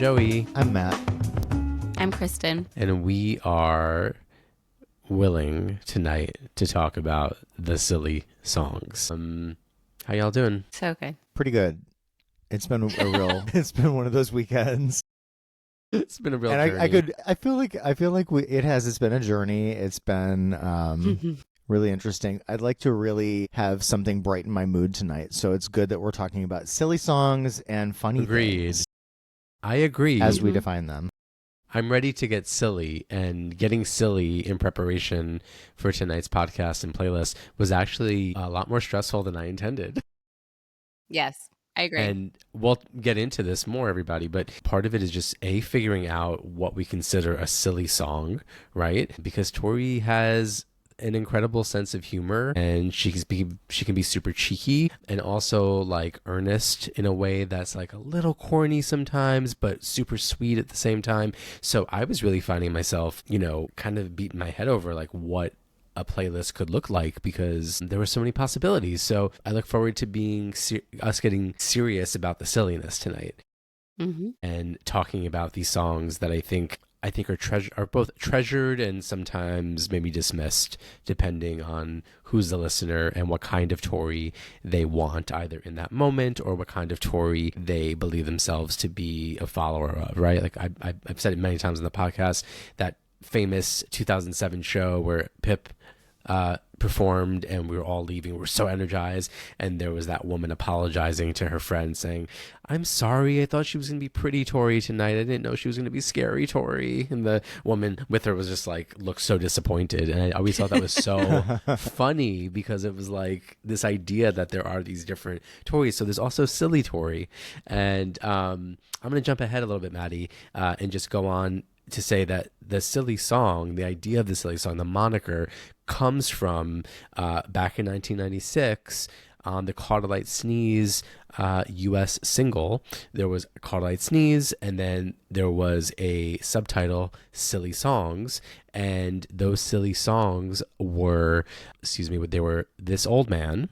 Joey. I'm Matt. I'm Kristen. And we are willing tonight to talk about the silly songs. How y'all doing? So good. Pretty good. It's been it's been one of those weekends. It's been a real and journey. I feel like it's been a journey. It's been really interesting. I'd like to really have something brighten my mood tonight. So it's good that we're talking about silly songs and funny things. I agree. As we define them. I'm ready to get silly, and getting silly in preparation for tonight's podcast and playlist was actually a lot more stressful than I intended. Yes, I agree. And we'll get into this more, everybody, but part of it is just figuring out what we consider a silly song, right? Because Tori has an incredible sense of humor, and she can be super cheeky and also like earnest in a way that's like a little corny sometimes, but super sweet at the same time. So I was really finding myself, kind of beating my head over like what a playlist could look like, because there were so many possibilities. So I look forward to us getting serious about the silliness tonight and talking about these songs that I think are both treasured and sometimes maybe dismissed, depending on who's the listener and what kind of Tori they want, either in that moment or what kind of Tori they believe themselves to be a follower of, right? Like I've said it many times in the podcast, that famous 2007 show where Pip performed and we were all leaving. We were so energized, and there was that woman apologizing to her friend saying, "I'm sorry, I thought she was gonna be pretty Tori tonight. I didn't know she was gonna be scary Tori." And the woman with her was just like, looked so disappointed. And I always thought that was so funny, because it was like this idea that there are these different Tories. So there's also silly Tori. And I'm gonna jump ahead a little bit, Maddie, and just go on to say that the silly song, the idea of the silly song, the moniker, comes from back in 1996 on the Caught a Light Sneeze US single. There was Caught a Light Sneeze, and then there was a subtitle, Silly Songs, and those silly songs were, they were This Old Man,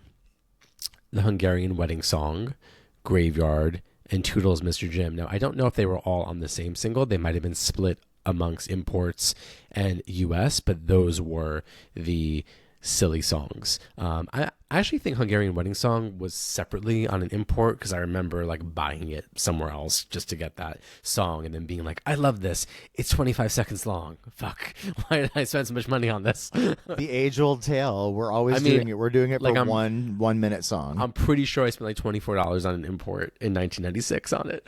the Hungarian Wedding Song, Graveyard, and Toodles Mr. Jim. Now, I don't know if they were all on the same single. They might have been split amongst imports and US, but those were the silly songs. I actually think Hungarian Wedding Song was separately on an import, because I remember like buying it somewhere else just to get that song and then being like, I love this. It's 25 seconds long. Fuck. Why did I spend so much money on this? The age-old tale. We're always doing it. We're doing it like for one minute song. I'm pretty sure I spent like $24 on an import in 1996 on it.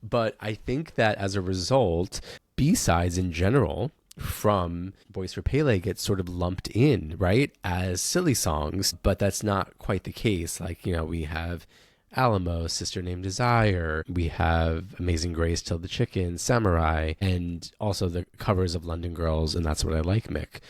But I think that as a result, B-sides in general from Boys For Pele get sort of lumped in, right, as silly songs, but that's not quite the case. Like, we have Alamo, Sister Named Desire, we have Amazing Grace, Till the Chicken, Samurai, and also the covers of London Girls and That's What I Like Mick,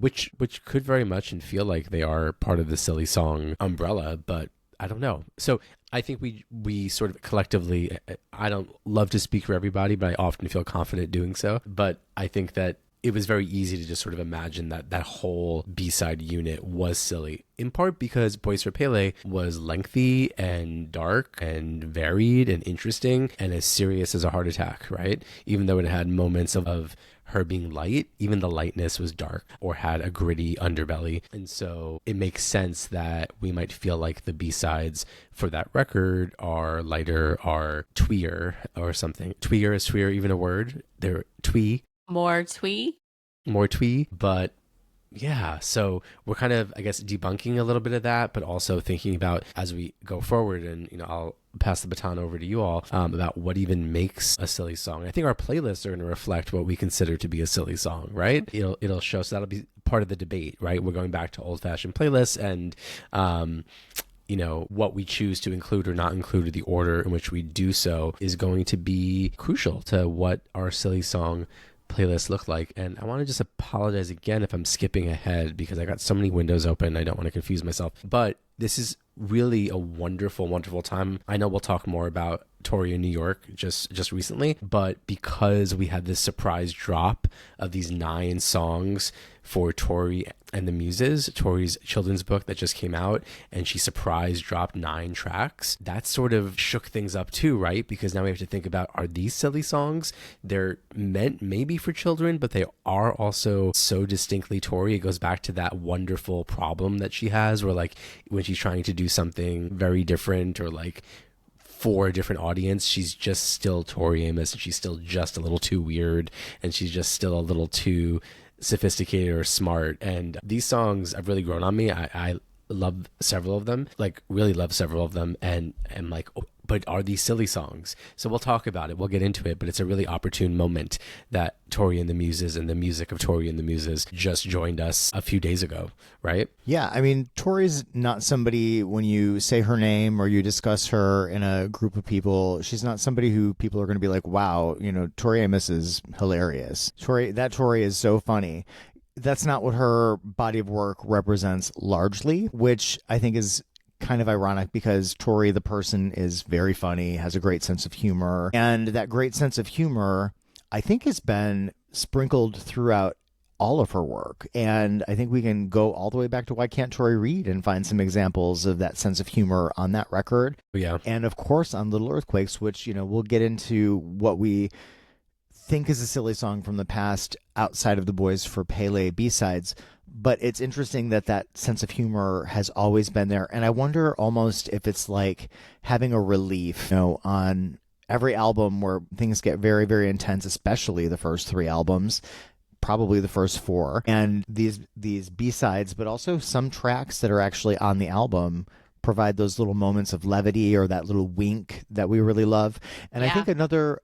which could very much and feel like they are part of the silly song umbrella, but I don't know. So I think we sort of collectively, I don't love to speak for everybody, but I often feel confident doing so. But I think that it was very easy to just sort of imagine that whole B-side unit was silly, in part because Boys For Pele was lengthy and dark and varied and interesting and as serious as a heart attack, right? Even though it had moments of her being light, even the lightness was dark or had a gritty underbelly. And so it makes sense that we might feel like the B-sides for that record are lighter, are tweer or something. Tweer, is tweer even a word? They're twee. More twee, but yeah, so we're kind of, I guess, debunking a little bit of that, but also thinking about as we go forward, and I'll pass the baton over to you all about what even makes a silly song. I think our playlists are going to reflect what we consider to be a silly song, right? It'll show, so that'll be part of the debate, right? We're going back to old-fashioned playlists, and what we choose to include or not include, the order in which we do so is going to be crucial to what our silly song playlist look like. And I want to just apologize again if I'm skipping ahead, because I got so many windows open. I don't want to confuse myself, but this is really a wonderful, wonderful time. I know we'll talk more about Tori in New York just recently, but because we had this surprise drop of these 9 songs for Tori and the Muses, Tori's children's book that just came out, and she surprise dropped 9 tracks, that sort of shook things up too, right? Because now we have to think about, are these silly songs? They're meant maybe for children, but they are also so distinctly Tori. It goes back to that wonderful problem that she has where like when she's trying to do something very different or like for a different audience, she's just still Tori Amos, and she's still just a little too weird, and she's just still a little too sophisticated or smart. And these songs have really grown on me. I love several of them, like really love several of them, and I'm like, oh, but are these silly songs? So we'll talk about it, we'll get into it, but it's a really opportune moment that Tori and the Muses and the music of Tori and the Muses just joined us a few days ago, right? Yeah, I mean, Tori's not somebody, when you say her name or you discuss her in a group of people, she's not somebody who people are going to be like, wow, you know, Tori Amos is hilarious. Tori is so funny. That's not what her body of work represents largely, which I think is kind of ironic because Tori, the person, is very funny, has a great sense of humor. And that great sense of humor, I think, has been sprinkled throughout all of her work. And I think we can go all the way back to Why Can't Tori Read and find some examples of that sense of humor on that record. Yeah. And of course on Little Earthquakes, which, you know, we'll get into what we think is a silly song from the past outside of the Boys for Pele B-sides. But it's interesting that that sense of humor has always been there. And I wonder almost if it's like having a relief, you know, on every album where things get very, very intense, especially the first 3 albums, probably the first 4. And these B-sides, but also some tracks that are actually on the album provide those little moments of levity or that little wink that we really love. And I think another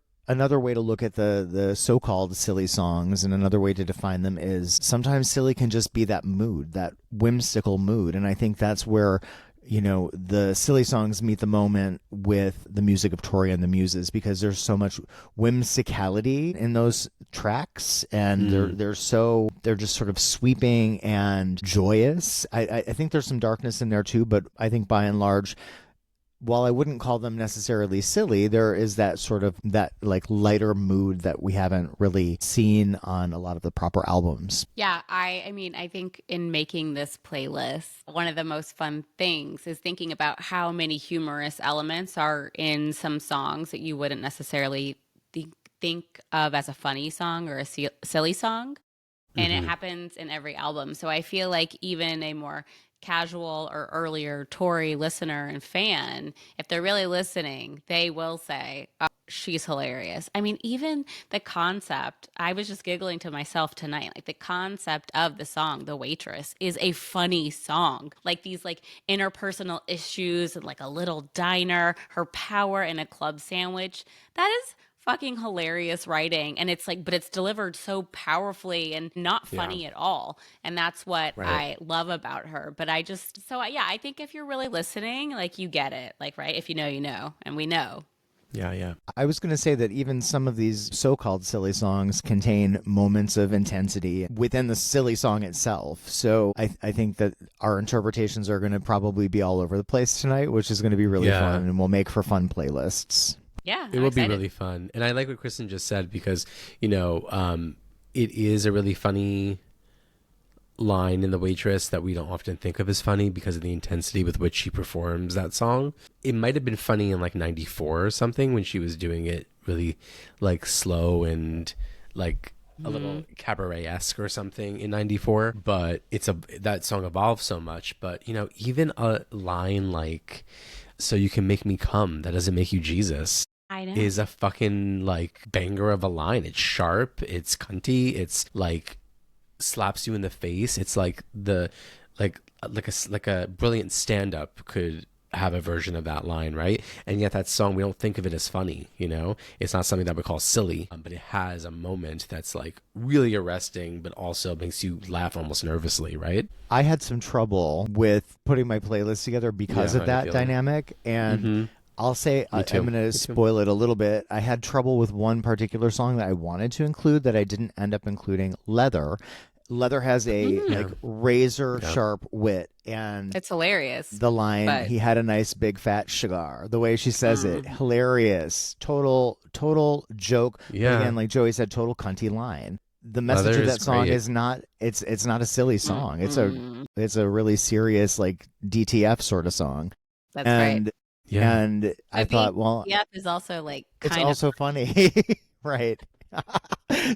way to look at the so-called silly songs, and another way to define them, is sometimes silly can just be that mood, that whimsical mood. And I think that's where, you know, the silly songs meet the moment with the music of Tori and the Muses, because there's so much whimsicality in those tracks, and they're just sort of sweeping and joyous. I think there's some darkness in there too, but I think by and large, while I wouldn't call them necessarily silly, there is that sort of that like lighter mood that we haven't really seen on a lot of the proper albums. Yeah, I mean, I think in making this playlist, one of the most fun things is thinking about how many humorous elements are in some songs that you wouldn't necessarily think of as a funny song or a silly song. And it happens in every album. So I feel like even a more casual or earlier Tori listener and fan, if they're really listening, they will say, oh, she's hilarious. I mean, even the concept, I was just giggling to myself tonight, like the concept of the song, The Waitress, is a funny song. Like these like interpersonal issues and like a little diner, her power in a club sandwich. That is fucking hilarious writing, and it's like, but it's delivered so powerfully and not funny at all, and that's what I love about her. But I think if you're really listening, like, you get it, like, right, if you know, you know, and we know. Yeah. I was going to say that even some of these so-called silly songs contain moments of intensity within the silly song itself. So I think that our interpretations are going to probably be all over the place tonight, which is going to be really fun, and will make for fun playlists. Yeah, it will be really fun. And I like what Kristen just said, because, you know, it is a really funny line in The Waitress that we don't often think of as funny because of the intensity with which she performs that song. It might have been funny in like 94 or something when she was doing it really like slow and like a little cabaret-esque or something in 94, but that song evolved so much. But, you know, even a line like, so you can make me come, that doesn't make you Jesus, I know, is a fucking like banger of a line. It's sharp, it's cunty, it's like slaps you in the face. It's like a brilliant stand-up could have a version of that line, right? And yet that song, we don't think of it as funny, you know? It's not something that we call silly, but it has a moment that's like really arresting, but also makes you laugh almost nervously, right? I had some trouble with putting my playlist together because of that dynamic, and I'll say I'm going to spoil it a little bit. I had trouble with one particular song that I wanted to include that I didn't end up including, Leather. Leather has a like razor sharp wit, and It's hilarious. the line, but- he had a nice big fat cigar, the way she says it, hilarious, total joke. Yeah. But again, like Joey said, total cunty line. The message Leather of that is song great. is not, it's not a silly song. It's a really serious, like DTF sort of song. That's and right. Yeah. and I thought, well, Yep is also like it's kind also funny. Right.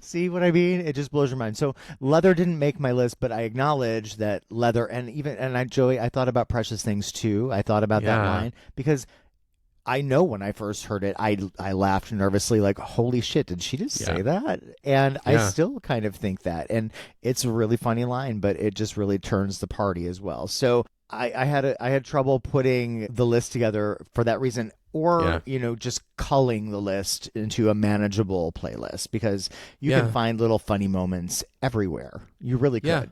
See what I mean? It just blows your mind. So Leather didn't make my list, but I acknowledge that Leather, Joey, I thought about Precious Things too. I thought about that line because I know when I first heard it, I laughed nervously, like, holy shit, did she just say that? And I still kind of think that. And it's a really funny line, but it just really turns the party as well. So I had trouble putting the list together for that reason, or just culling the list into a manageable playlist, because you can find little funny moments everywhere. You really could.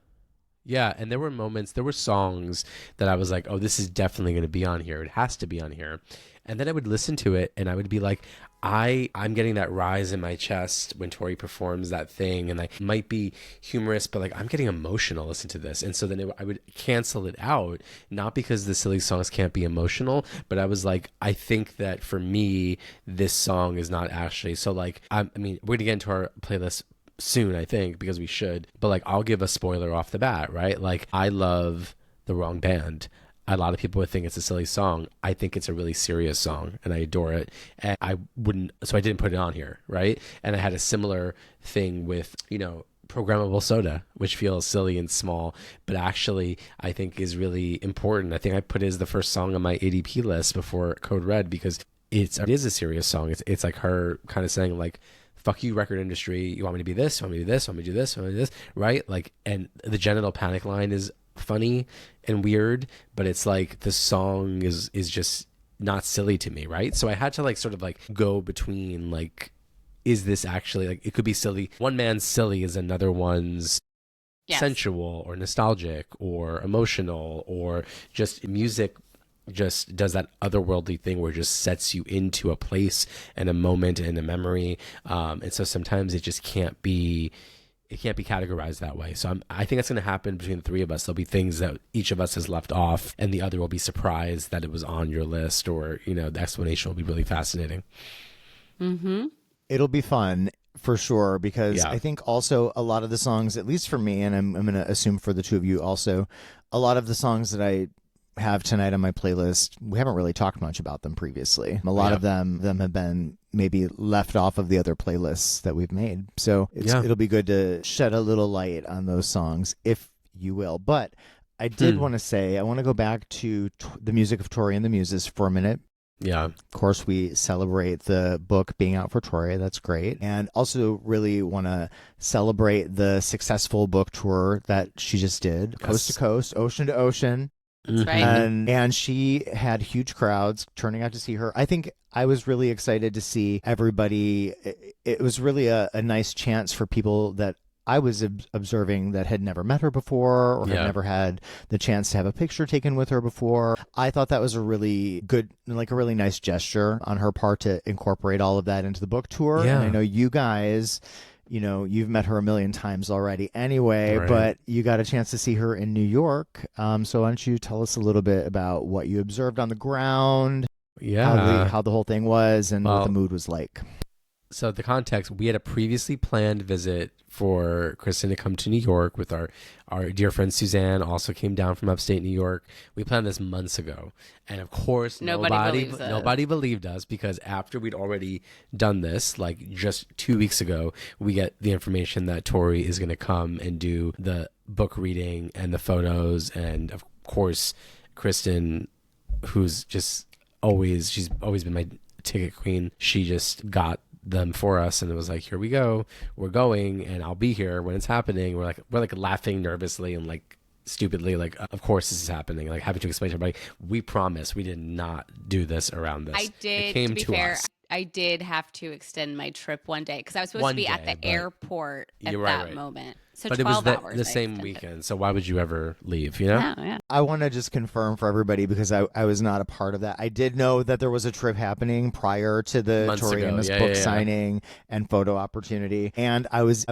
Yeah, and there were songs that I was like, oh, this is definitely going to be on here. It has to be on here. And then I would listen to it and I would be like, I'm getting that rise in my chest when Tori performs that thing, and like might be humorous, but like I'm getting emotional listening to this. And so then I would cancel it out, not because the silly songs can't be emotional, but I was like, I think that for me, this song is not actually. So like, I mean, we're going to get into our playlist soon, I think, because we should, but like I'll give a spoiler off the bat, right? Like, I love The Wrong Band. A lot of people would think it's a silly song. I think it's a really serious song and I adore it. And I didn't put it on here, right? And I had a similar thing with, Programmable Soda, which feels silly and small, but actually I think is really important. I think I put it as the first song on my ADP list before Code Red, because it is a serious song. It's like her kind of saying like, fuck you, record industry. You want me to be this? You want me to do this? You want me to do this? You want me to do this? Right? Like, and the genital panic line is funny and weird, but it's like the song is just not silly to me, right? So I had to like sort of like go between like, is this actually like, it could be silly. One man's silly is another one's sensual or nostalgic or emotional, or just music just does that otherworldly thing where it just sets you into a place and a moment and a memory, and so sometimes it just can't be categorized that way. So I think that's going to happen between the three of us. There'll be things that each of us has left off and the other will be surprised that it was on your list, or the explanation will be really fascinating. It'll be fun for sure, because I think also a lot of the songs, at least for me, and I'm going to assume for the two of you also, a lot of the songs that I have tonight on my playlist, we haven't really talked much about them previously. A lot of them have been maybe left off of the other playlists that we've made. So it'll be good to shed a little light on those songs, if you will. But I did want to say, I want to go back to the music of Tori and the Muses for a minute. Yeah. Of course, we celebrate the book being out for Tori. That's great. And also really want to celebrate the successful book tour that she just did, coast to coast, ocean to ocean. That's right. And she had huge crowds turning out to see her. I think I was really excited to see everybody. It was really a nice chance for people that I was observing that had never met her before, or had never had the chance to have a picture taken with her before. I thought that was a really good, like a really nice gesture on her part to incorporate all of that into the book tour. Yeah. And I know you guys, you've met her a million times already anyway, but you got a chance to see her in New York. So why don't you tell us a little bit about what you observed on the ground, how the whole thing was, and what the mood was like. So the context, we had a previously planned visit for Kristen to come to New York with our dear friend Suzanne, also came down from upstate New York. We planned this months ago. And of course, nobody believed us, because after we'd already done this, like just 2 weeks ago, we get the information that Tori is going to come and do the book reading and the photos. And of course, Kristen, who's just she's always been my ticket queen, she just got them for us, and it was like, here we go, we're going, and I'll be here when it's happening. We're like laughing nervously and like stupidly, like, of course this is happening, like having to explain to everybody, we promise we did not do this around this. I did. It came to be to fair, us. I did have to extend my trip one day because I was supposed to be at the airport at that moment. So but 12 it was hours the same weekend, so why would you ever leave, Yeah. I want to just confirm for everybody, because I was not a part of that. I did know that there was a trip happening prior to the Tori Amos book signing and photo opportunity, and I was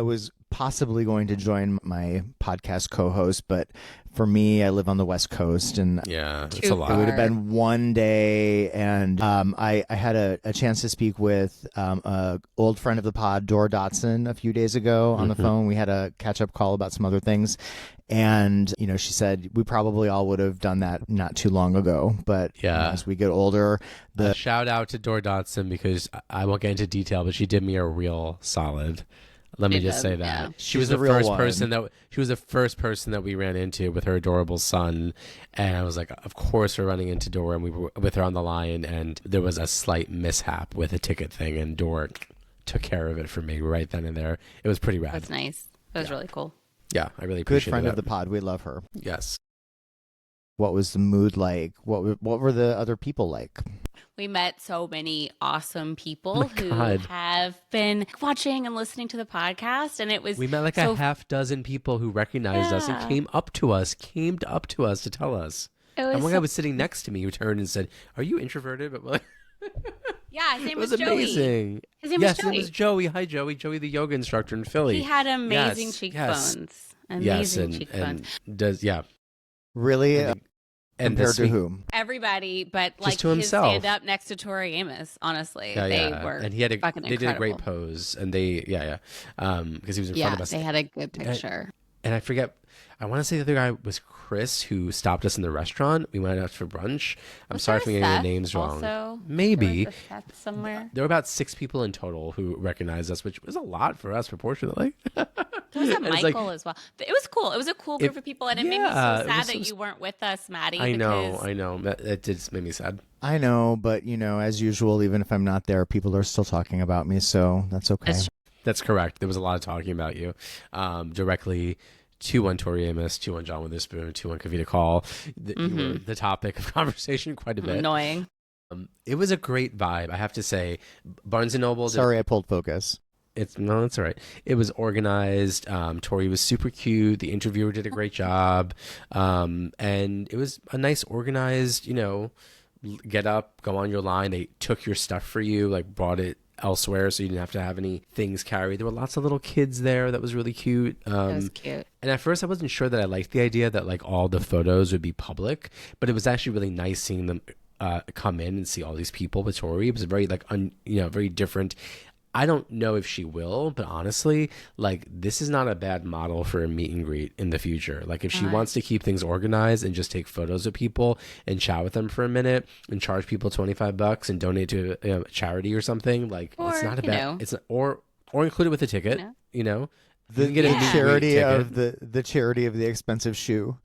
possibly going to join my podcast co-host, but for me, I live on the West Coast, and Yeah, it's Too a lot. it would have been one day, and I had a chance to speak with a old friend of the pod, Dora Dotson, a few days ago on the phone. We had a catch-up call about some other things, and she said we probably all would have done that not too long ago, but Yeah. as we get older, Shout out to Dor Dotson, because I won't get into detail, but she did me a real solid. Let me She just did, say that yeah. she was She's the a real first one. person that we ran into with her adorable son, and I was like, of course we're running into Dor, and we were with her on the line, and there was a slight mishap with a ticket thing, and Dor took care of it for me right then and there. It was pretty rad. That's nice. That was really cool. Yeah, I really good appreciate friend it. of the pod. We love her. Yes. What was the mood like? What were the other people like? We met so many awesome people my who God. have been watching and listening to the podcast, and it was We met like so a half dozen people who recognized us and Yeah. came up to us to tell us. It was And one so- guy was sitting next to me who turned and said, "Are you introverted?" But like, yeah, his name it was was Joey. amazing. His name yes, was his Joey. name was Joey. Hi, Joey. Joey, the yoga instructor in Philly. He had amazing Yes, cheekbones. yes, Amazing cheekbones. and does Really? and Compared to speak- whom? Everybody, but like to his himself. stand up next to Tori Amos. Honestly, Yeah, they yeah. were and he had fucking they did a great incredible. pose, and they because he was in front of us. They had a good picture. And I forget, I want to say the other guy was Chris, who stopped us in the restaurant. We went out for brunch. I'm sorry if I'm getting the names wrong. Also, Maybe. there was a Seth somewhere. There were about 6 people in total who recognized us, which was a lot for us proportionately. There was a And it's like- Michael as well. But it was cool. It was a cool group of people, and it made me so yeah, it sad was that so- you weren't with us, Maddie. I know. because- It did make me sad. I know, but as usual, even if I'm not there, people are still talking about me, so that's okay. That's That's correct. There was a lot of talking about you directly to one Tori Amos, to one John Witherspoon, to one Kavita Call. You were the topic of conversation quite a bit. Annoying. It was a great vibe, I have to say. Barnes & Noble. Sorry, I pulled focus. It's all right. It was organized. Tori was super cute. The interviewer did a great job. And it was a nice organized, get up, go on your line. They took your stuff for you, like brought it elsewhere so you didn't have to have any things carried. There were lots of little kids there. That was really cute. That was cute. And at first I wasn't sure that I liked the idea that like all the photos would be public, but it was actually really nice seeing them come in and see all these people with Tori. It was very like, very different. I don't know if she will, but honestly, like this is not a bad model for a meet and greet in the future. Like if she wants to keep things organized and just take photos of people and chat with them for a minute and charge people $25 and donate to a charity or something, like Or, it's not a you bad. know. It's not, or include it with a ticket. You The, can get a the meet and greet charity ticket. of the charity of the expensive shoe.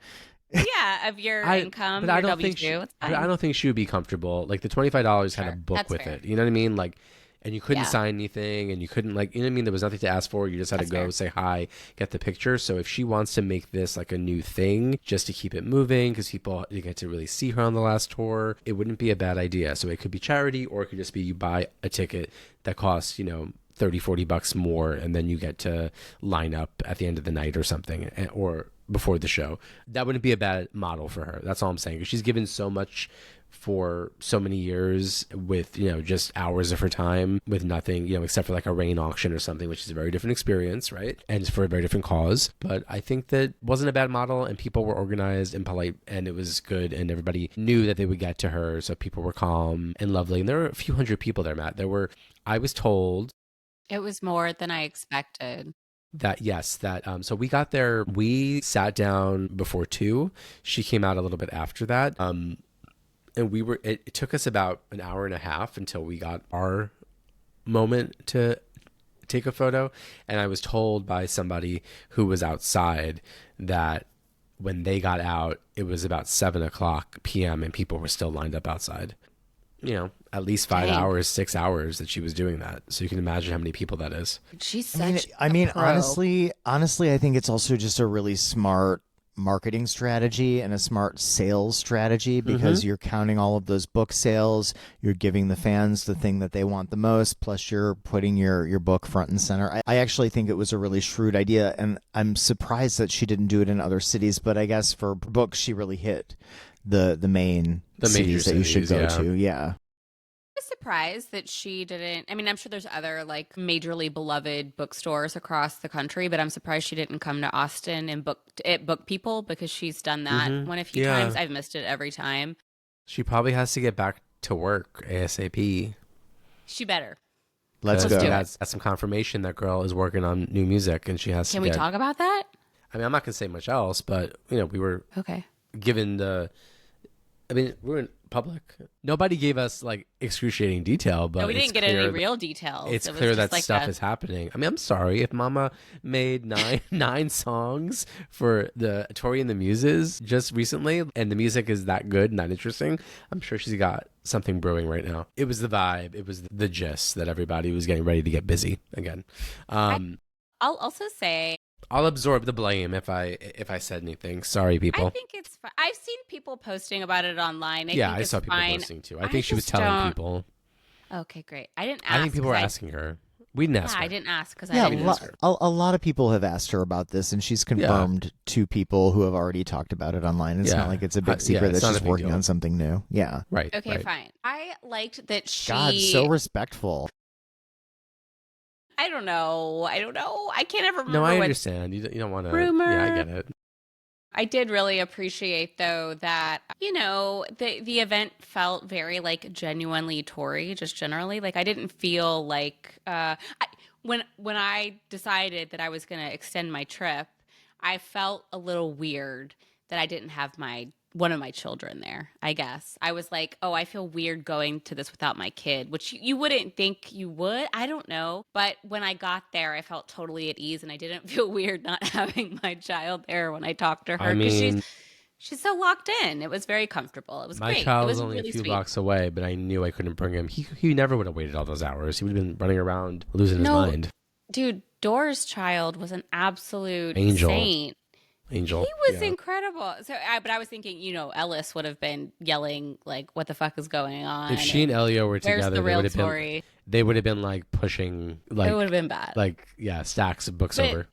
Yeah, of your income, but your I don't W-2. think she, It's but fine. I don't think she would be comfortable. Like the $25 had a Sure, book that's with fair. it. You know what I mean? Like, and you couldn't Yeah. sign anything, and you couldn't like, you know what I mean? There was nothing to ask for. You just had That's to go fair. say hi, get the picture. So if she wants to make this like a new thing, just to keep it moving, because people you get to really see her on the last tour, it wouldn't be a bad idea. So it could be charity, or it could just be you buy a ticket that costs $30-$40 more, and then you get to line up at the end of the night or something, or before the show. That wouldn't be a bad model for her. That's all I'm saying. 'Cause she's given so much for so many years with just hours of her time with nothing except for like a rain auction or something, which is a very different experience, right? And it's for a very different cause. But I think that wasn't a bad model, and people were organized and polite, and it was good, and everybody knew that they would get to her, so people were calm and lovely. And there were a few hundred people there, Matt. I was told It was more than I expected. so we got there, we sat down before 2. She came out a little bit after that, and it took us about an hour and a half until we got our moment to take a photo. And I was told by somebody who was outside that when they got out, it was about 7:00 p.m. and people were still lined up outside. At least 5 Dang. hours, 6 hours that she was doing that. So you can imagine how many people that is. She's such I mean, a pro. honestly, I think it's also just a really smart marketing strategy and a smart sales strategy, because you're counting all of those book sales, you're giving the fans the thing that they want the most, plus you're putting your book front and center. I actually think it was a really shrewd idea, and I'm surprised that she didn't do it in other cities, but I guess for books she really hit the main The major cities that you should cities, go yeah. to. Yeah. was surprised that she didn't. I mean, I'm sure there's other like majorly beloved bookstores across the country, but I'm surprised she didn't come to Austin and book people, because she's done that Mm-hmm. one a few Yeah. times. I've missed it every time. She probably has to get back to work ASAP. She better. Let's Because go. that's some confirmation that girl is working on new music, and she has Can to we get. talk about that? I mean, I'm not gonna say much else, but we were Okay. given the. I mean, we're in public. Nobody gave us like excruciating detail, but No, we it's didn't get clear any real details. It's It was clear just that like stuff is happening. I mean, I'm sorry if Mama made nine songs for the Tori and the Muses just recently, and the music is that good and that interesting. I'm sure she's got something brewing right now. It was the vibe. It was the gist that everybody was getting ready to get busy again. I'll also say, I'll absorb the blame if I said anything. Sorry, people. I think it's fine. I've seen people posting about it online. I saw people fine. posting too. I think she was telling people. Okay, great. I didn't ask. I think people were asking her. We didn't ask her. I didn't ask because Yeah, I didn't ask her. a lot of people have asked her about this, and she's confirmed to people who have already talked about it online. It's not like it's a big secret it's that not she's a big working deal. on something new. Yeah. Right. Okay, right. fine. I liked that she. God, so respectful. I don't know. I can't ever remember. No, I what understand. You don't want to. rumor. Yeah, I get it. I did really appreciate, though, that, the event felt very, like, genuinely Tory, just generally. Like, I didn't feel like, when I decided that I was going to extend my trip, I felt a little weird that I didn't have one of my children there, I guess. I was like, oh, I feel weird going to this without my kid, which you wouldn't think you would. I don't know. But when I got there, I felt totally at ease, and I didn't feel weird not having my child there when I talked to her. I mean, she's so locked in. It was very comfortable. It was my great. child It was was only really a few sweet. blocks away, but I knew I couldn't bring him. He never would have waited all those hours. He would have been running around losing his mind. Dude, Dora's child was an absolute Angel. saint. Angel. He was incredible. But I was thinking, Ellis would have been yelling like, "What the fuck is going on?" If she and Elio were Where's together, the real they would have been like pushing, like it would have been bad. like stacks of books over.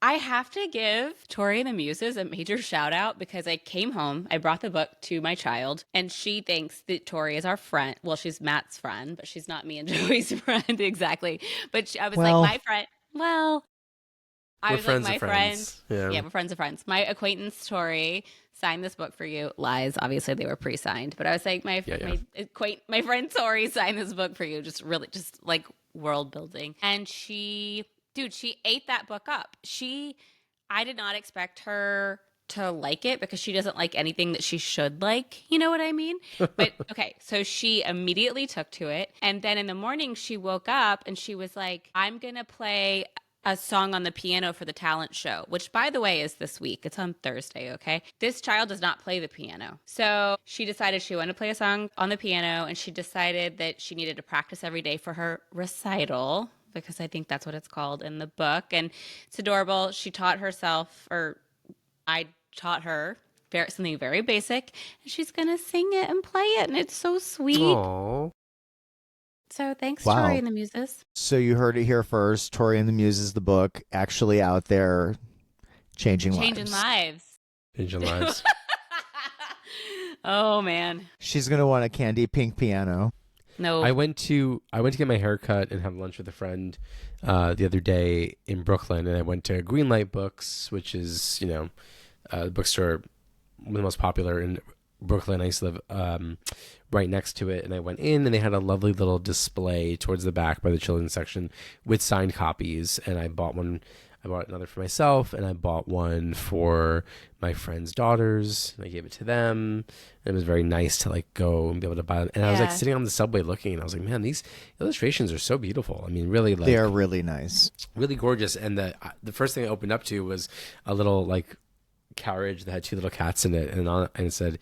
I have to give Tori and the Muses a major shout out, because I came home, I brought the book to my child, and she thinks that Tori is our friend. Well, she's Matt's friend, but she's not me and Joey's friend exactly. But I was like, my friend. Well, I was like, my friend. Yeah, we're friends of friends. My acquaintance Tori signed this book for you. Lies, obviously they were pre-signed, but I was like, my friend Tori signed this book for you. Just like world building, and she ate that book up. I did not expect her to like it, because she doesn't like anything that she should like. You know what I mean? But okay, so she immediately took to it. And then in the morning she woke up and she was like, I'm going to play a song on the piano for the talent show, which, by the way, is this week. It's on Thursday, okay? This child does not play the piano. So she decided she wanted to play a song on the piano, and she decided that she needed to practice every day for her recital, because I think that's what it's called in the book. And it's adorable. She taught herself, or I taught her something very basic, and she's going to sing it and play it, and it's so sweet. Aww. So thanks, Wow. Tori and the Muses. So you heard it here first. Tori and the Muses, the book, actually out there changing lives. Changing lives. Oh, man. She's going to want a candy pink piano. No. I went to get my hair cut and have lunch with a friend the other day in Brooklyn, and I went to Greenlight Books, which is a bookstore, one of the most popular in Brooklyn. I used to live right next to it, and I went in, and they had a lovely little display towards the back by the children's section with signed copies, and I bought one. I bought another for myself, and I bought one for my friend's daughters, and I gave it to them. And it was very nice to like go and be able to buy them. And I was like sitting on the subway looking, and I was like, man, these illustrations are so beautiful. I mean, really, like, they are really nice, really gorgeous. And the first thing I opened up to was a little like carriage that had two little cats in it, and it said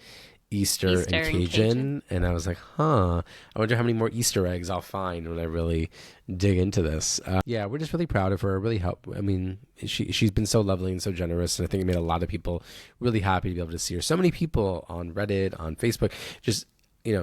Easter and Cajun. And I was like, I wonder how many more Easter eggs I'll find when I really dig into this. We're just really proud of her. Really I mean, she's been so lovely and so generous, and I think it made a lot of people really happy to be able to see her. So many people on Reddit, on Facebook, just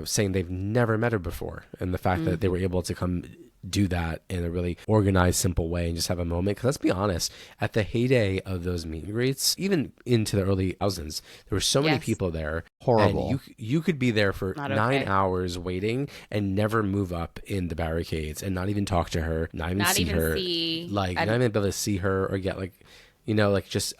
saying they've never met her before, and the fact that they were able to come do that in a really organized, simple way and just have a moment. Because let's be honest, at the heyday of those meet and greets, even into the early thousands, there were so many people there Horrible. And you could be there for Not 9 okay. hours waiting and never move up in the barricades and not even talk to her, not even Not see even her, see like not even be able to see her or get like, like just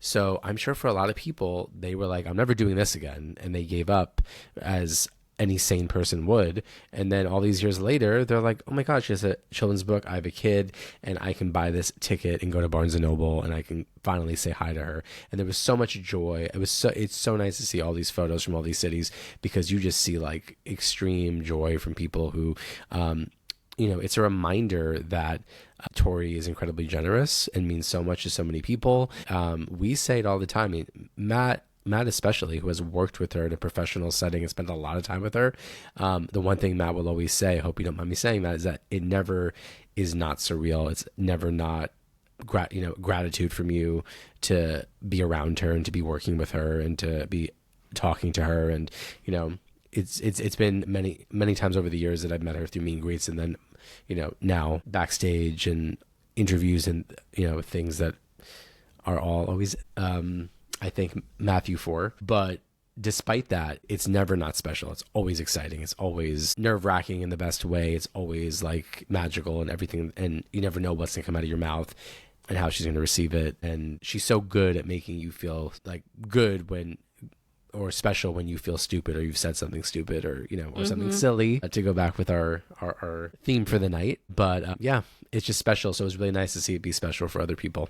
so I'm sure for a lot of people they were like, I'm never doing this again, and they gave up as any sane person would. And then all these years later they're like, oh my gosh, it's a children's book, I have a kid, and I can buy this ticket and go to Barnes and Noble and I can finally say hi to her. And there was so much joy. It's so nice to see all these photos from all these cities, because you just see like extreme joy from people who it's a reminder that Tori is incredibly generous and means so much to so many people. We say it all the time. I mean, Matt especially, who has worked with her in a professional setting and spent a lot of time with her, the one thing Matt will always say, I hope you don't mind me saying that, is that it never is not surreal. It's never not gratitude from you to be around her and to be working with her and to be talking to her. And it's been many times over the years that I've met her through meet and greets, and then now backstage and interviews and things that are all always I think Matthew for. But despite that, it's never not special. It's always exciting. It's always nerve-wracking in the best way. It's always like magical and everything, and you never know what's gonna come out of your mouth and how she's gonna receive it. And she's so good at making you feel like good or special when you feel stupid or you've said something stupid or or something silly, to go back with our theme for the night. But it's just special. So it was really nice to see it be special for other people.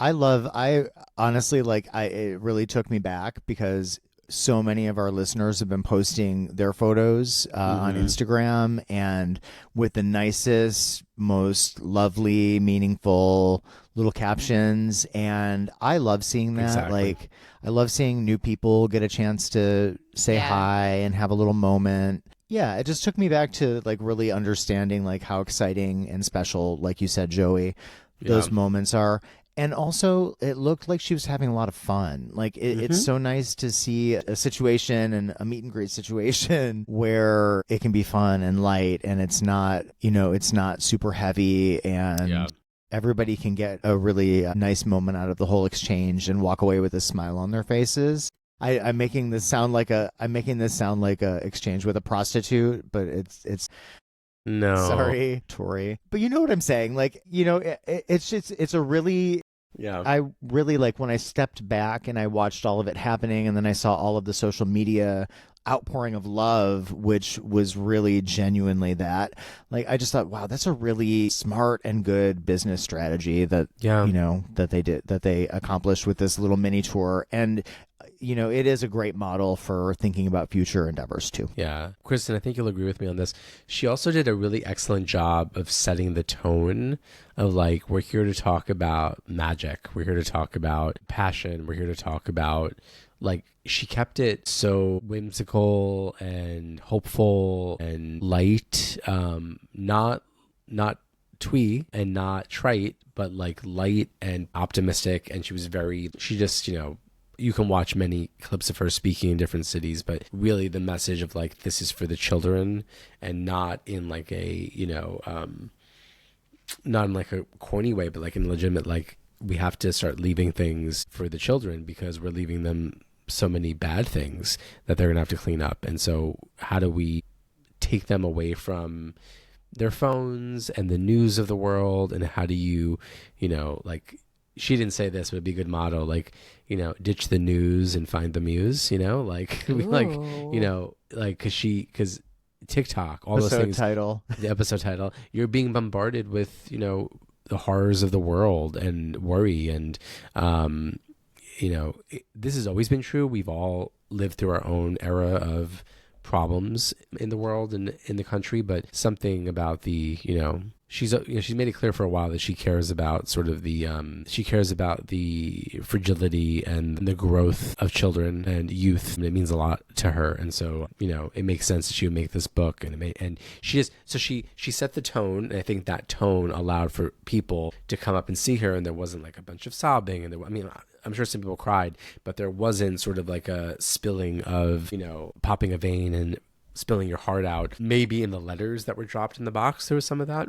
I honestly, it really took me back because so many of our listeners have been posting their photos on Instagram, and with the nicest, most lovely, meaningful little captions. And I love seeing that. Exactly. Like, I love seeing new people get a chance to say hi and have a little moment. Yeah, it just took me back to like really understanding like how exciting and special, like you said, Joey, those moments are. And also, it looked like she was having a lot of fun. Like, it's so nice to see a situation and a meet and greet situation where it can be fun and light, and it's not, it's not super heavy, and everybody can get a really nice moment out of the whole exchange and walk away with a smile on their faces. I'm making this sound like a exchange with a prostitute, but it's no, sorry, Tori, but you know what I'm saying. Like, it's a really, I really like when I stepped back and I watched all of it happening, and then I saw all of the social media outpouring of love, which was really genuinely that. Like, I just thought, wow, that's a really smart and good business strategy that that they accomplished with this little mini tour. And it is a great model for thinking about future endeavors too. Yeah. Kristen, I think you'll agree with me on this. She also did a really excellent job of setting the tone of like, we're here to talk about magic. We're here to talk about passion. We're here to talk about, like, she kept it so whimsical and hopeful and light, not twee and not trite, but like light and optimistic. And she just, you can watch many clips of her speaking in different cities, but really the message of like, this is for the children, and not in like a, not in like a corny way, but like in a legitimate, like, we have to start leaving things for the children because we're leaving them so many bad things that they're going to have to clean up. And so how do we take them away from their phones and the news of the world? And how do you, like, she didn't say this, but it'd be a good motto, like, ditch the news and find the muse, like, because TikTok, all those things, the episode title, you're being bombarded with, the horrors of the world and worry. And, this has always been true. We've all lived through our own era of problems in the world and in the country, but something about the, she's made it clear for a while that she cares about sort of the fragility and the growth of children and youth. And it means a lot to her. And so, it makes sense that she would make this book, and she set the tone. And I think that tone allowed for people to come up and see her. And there wasn't like a bunch of sobbing. And I'm sure some people cried, but there wasn't sort of like a spilling of, popping a vein and spilling your heart out. Maybe in the letters that were dropped in the box, there was some of that.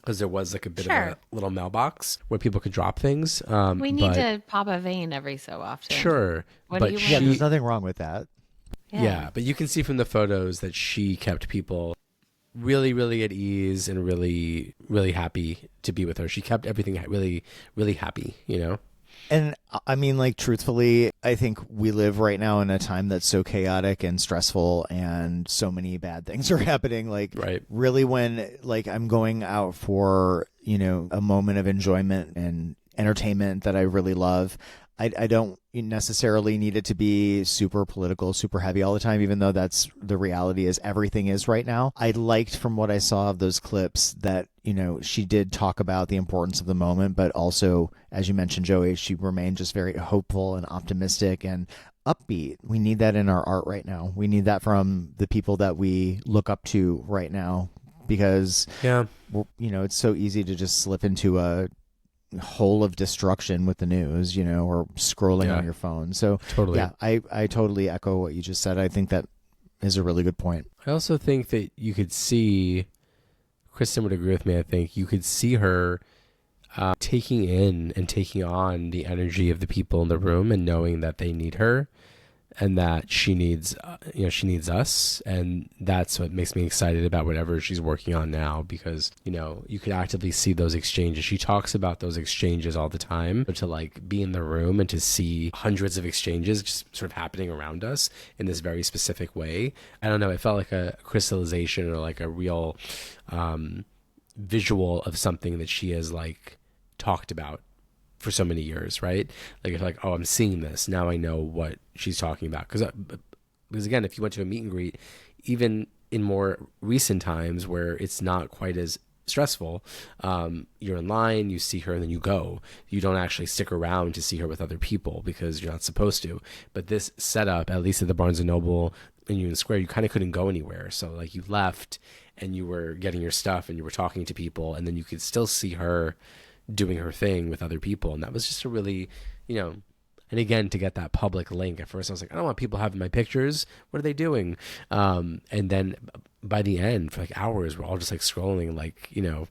because there was like a bit of Sure. a little mailbox where people could drop things. We need but to pop a vein every so often. sure, What do but you Yeah, want? there's nothing wrong with that. yeah, but you can see from the photos that she kept people really, really at ease and really, really happy to be with her. She kept everything really, really happy, you know? And I mean, like, truthfully, I think we live right now in a time that's so chaotic and stressful and so many bad things are happening. Like, Right. really, when like I'm going out for, you know, a moment of enjoyment and entertainment that I really love, I don't necessarily need it to be super political, super heavy all the time, even though that's the reality is everything is right now. I liked from what I saw of those clips that, you know, she did talk about the importance of the moment, but also, as you mentioned, Joey, she remained just very hopeful and optimistic and upbeat. We need that in our art right now. We need that from the people that we look up to right now because, Yeah. you know, it's so easy to just slip into a hole of destruction with the news, you know, or scrolling on your phone. So Totally. yeah, I totally echo what you just said. I think that is a really good point. I also think that you could see, Kristen would agree with me, I think you could see her taking in and taking on the energy of the people in the room and knowing that they need her and that she needs, she needs us. And that's what makes me excited about whatever she's working on now, because, you know, you could actively see those exchanges. She talks about those exchanges all the time, but to like be in the room and to see hundreds of exchanges just sort of happening around us in this very specific way. I don't know. It felt like a crystallization or like a real visual of something that she has like talked about for so many years, right? Like, it's like, oh, I'm seeing this now. I know what she's talking about. Because again, if you went to a meet and greet, even in more recent times where it's not quite as stressful, you're in line, you see her, and then you go. You don't actually stick around to see her with other people because you're not supposed to. But this setup, at least at the Barnes & Noble in Union Square, you kind of couldn't go anywhere. So like you left and you were getting your stuff and you were talking to people, and then you could still see her doing her thing with other people. And that was just a really, you know, and again, to get that public link, at first I was like, I don't want people having my pictures. What are they doing? And then by the end, for like hours, we're all just like scrolling, like, you know,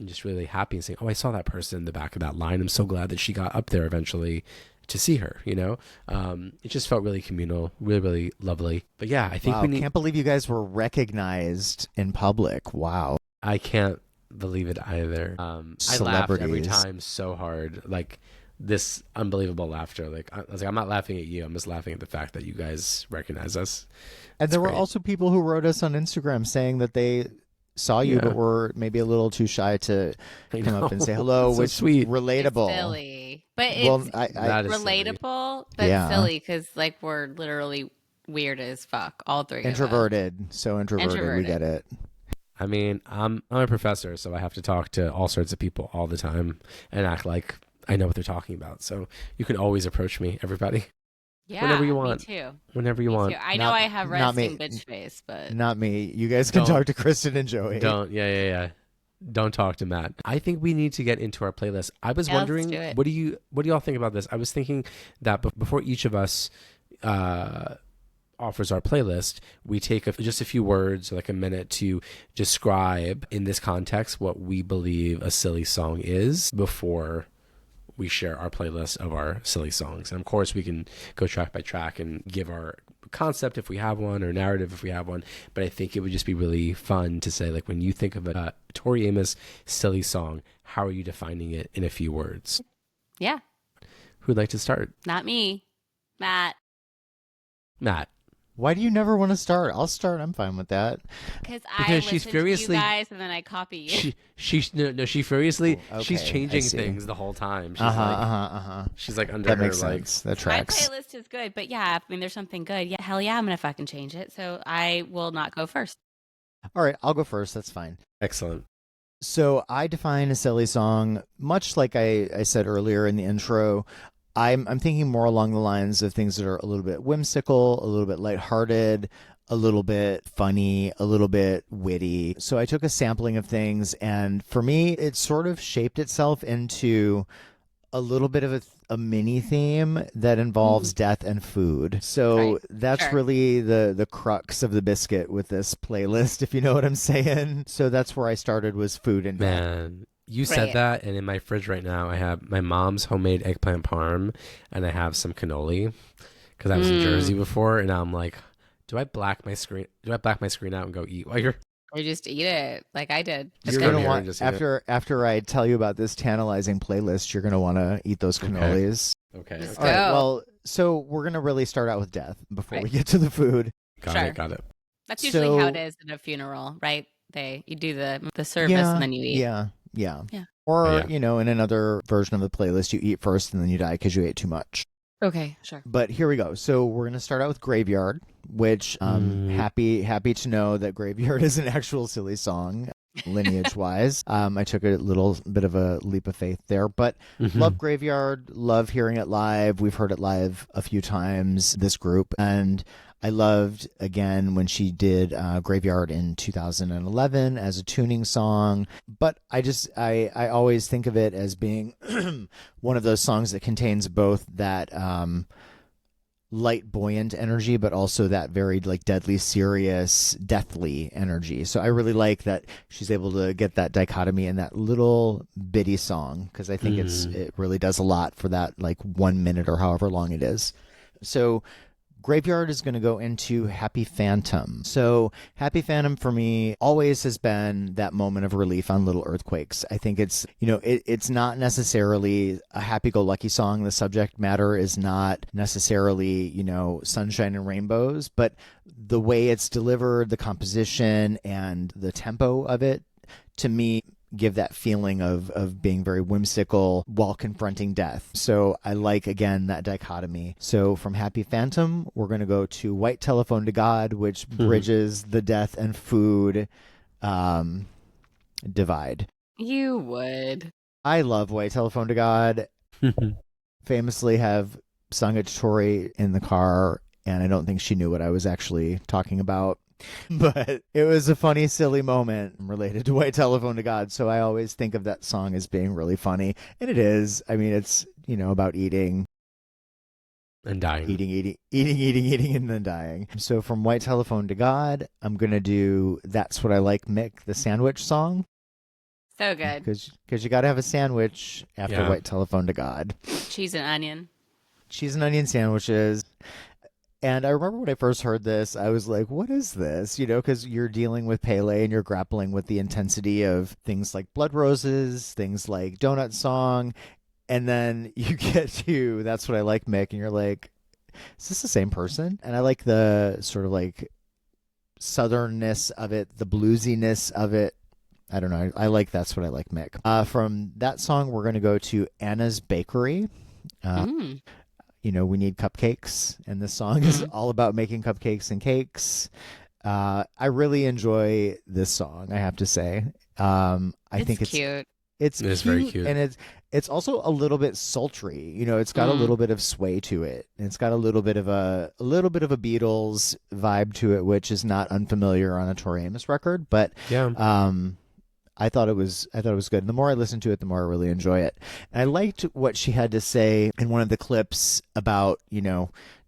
just really happy and saying, oh, I saw that person in the back of that line. I'm so glad that she got up there eventually to see her, you know? It just felt really communal, really, really lovely. But yeah, I think wow, we need... can't believe you guys were recognized in public. Wow. I can't believe it either. I laughed every time so hard, like this unbelievable laughter. Like I was like, I'm not laughing at you. I'm just laughing at the fact that you guys recognize us. And there were also people who wrote us on Instagram saying that they saw you, but were maybe a little too shy to come up and say hello, so which sweet. Relatable. It's silly, but Well, it's silly. relatable, but silly because like we're literally weird as fuck, all three. Introverted, so introverted. We get it. I mean, I'm a professor, so I have to talk to all sorts of people all the time and act like I know what they're talking about. So you can always approach me, everybody. Yeah, whenever you want. Me too. Whenever you want. I know I have resting bitch face, but not me. You guys can talk to Kristen and Joey. Don't. Yeah. Don't talk to Matt. I think we need to get into our playlist. I was wondering, what do y'all think about this? I was thinking that before each of us offers our playlist, we take just a few words, like a minute, to describe in this context what we believe a silly song is before we share our playlist of our silly songs. And of course we can go track by track and give our concept if we have one, or narrative if we have one. But I think it would just be really fun to say, like, when you think of a Tori Amos silly song, how are you defining it in a few words? Yeah. Who'd like to start? Not me. Matt. Why do you never want to start? I'll start. I'm fine with that. Because she's furiously, to you guys, and then I copy you. She furiously. Okay, she's changing things the whole time. She's she's like under that her makes like sense. That tracks. My playlist is good, but yeah, I mean, there's something good. Yeah, hell yeah, I'm gonna fucking change it. So I will not go first. All right, I'll go first. That's fine. Excellent. So I define a silly song much like I said earlier in the intro. I'm thinking more along the lines of things that are a little bit whimsical, a little bit lighthearted, a little bit funny, a little bit witty. So I took a sampling of things, and for me, it sort of shaped itself into a little bit of a mini theme that involves death and food. So Right. that's Sure. really the crux of the biscuit with this playlist, if you know what I'm saying. So that's where I started, was food and death. Man, you said Right. that, and in my fridge right now, I have my mom's homemade eggplant parm, and I have some cannoli because I was in Jersey before, and now I'm like, do I black my screen? Do I black my screen out and go eat while you're Or just eat it like I did. It's You're come gonna good. here want, and just eat it? after I tell you about this tantalizing playlist, you're gonna want to eat those Okay. cannolis. Okay, Let's All okay. right. go. Well, so we're gonna really start out with death before we Right. get to the food. Got Sure. it, got it. That's usually how So- it is in a funeral, right? You do the service Yeah, and then you eat. yeah. Yeah. Or Yeah. you know, in another version of the playlist, you eat first and then you die because you ate too much. Okay, sure. But here we go. So we're gonna start out with Graveyard, which happy to know that Graveyard is an actual silly song, lineage wise. I took a little bit of a leap of faith there, but love Graveyard, love hearing it live. We've heard it live a few times, this group, and I loved, again, when she did Graveyard in 2011 as a tuning song. But I always think of it as being one of those songs that contains both that light, buoyant energy, but also that very like deadly serious, deathly energy. So I really like that she's able to get that dichotomy in that little bitty song, because I think it really does a lot for that like 1 minute or however long it is. So Graveyard is going to go into Happy Phantom. So Happy Phantom for me always has been that moment of relief on Little Earthquakes. I think it's, it's not necessarily a happy-go-lucky song. The subject matter is not necessarily, sunshine and rainbows, but the way it's delivered, the composition and the tempo of it, to me, give that feeling of being very whimsical while confronting death. So I like, again, that dichotomy. So from Happy Phantom, we're going to go to White Telephone to God, which bridges the death and food divide. You would. I love White Telephone to God. Famously have sung it to Tori in the car, and I don't think she knew what I was actually talking about. But it was a funny, silly moment related to White Telephone to God. So I always think of that song as being really funny. And it is. I mean, it's, about eating. And dying. Eating, and then dying. So from White Telephone to God, I'm going to do That's What I Like Mick, the sandwich song. So good. Because you got to have a sandwich after White Telephone to God. Cheese and onion. Cheese and onion sandwiches. And I remember when I first heard this, I was like, what is this? Because you're dealing with Pele and you're grappling with the intensity of things like Blood Roses, things like Donut Song. And then you get to That's What I Like Mick, and you're like, is this the same person? And I like the sort of like southernness of it, the bluesiness of it. I don't know. I like That's What I Like Mick. From that song, we're going to go to Anna's Bakery. We need cupcakes, and this song is all about making cupcakes and cakes. I really enjoy this song, I have to say. I think it's cute. It's It is very cute. and it's also a little bit sultry. It's got a little bit of sway to it. It's got a little bit of a Beatles vibe to it, which is not unfamiliar on a Tori Amos record. But I thought it was good. And the more I listen to it, the more I really enjoy it. And I liked what she had to say in one of the clips about,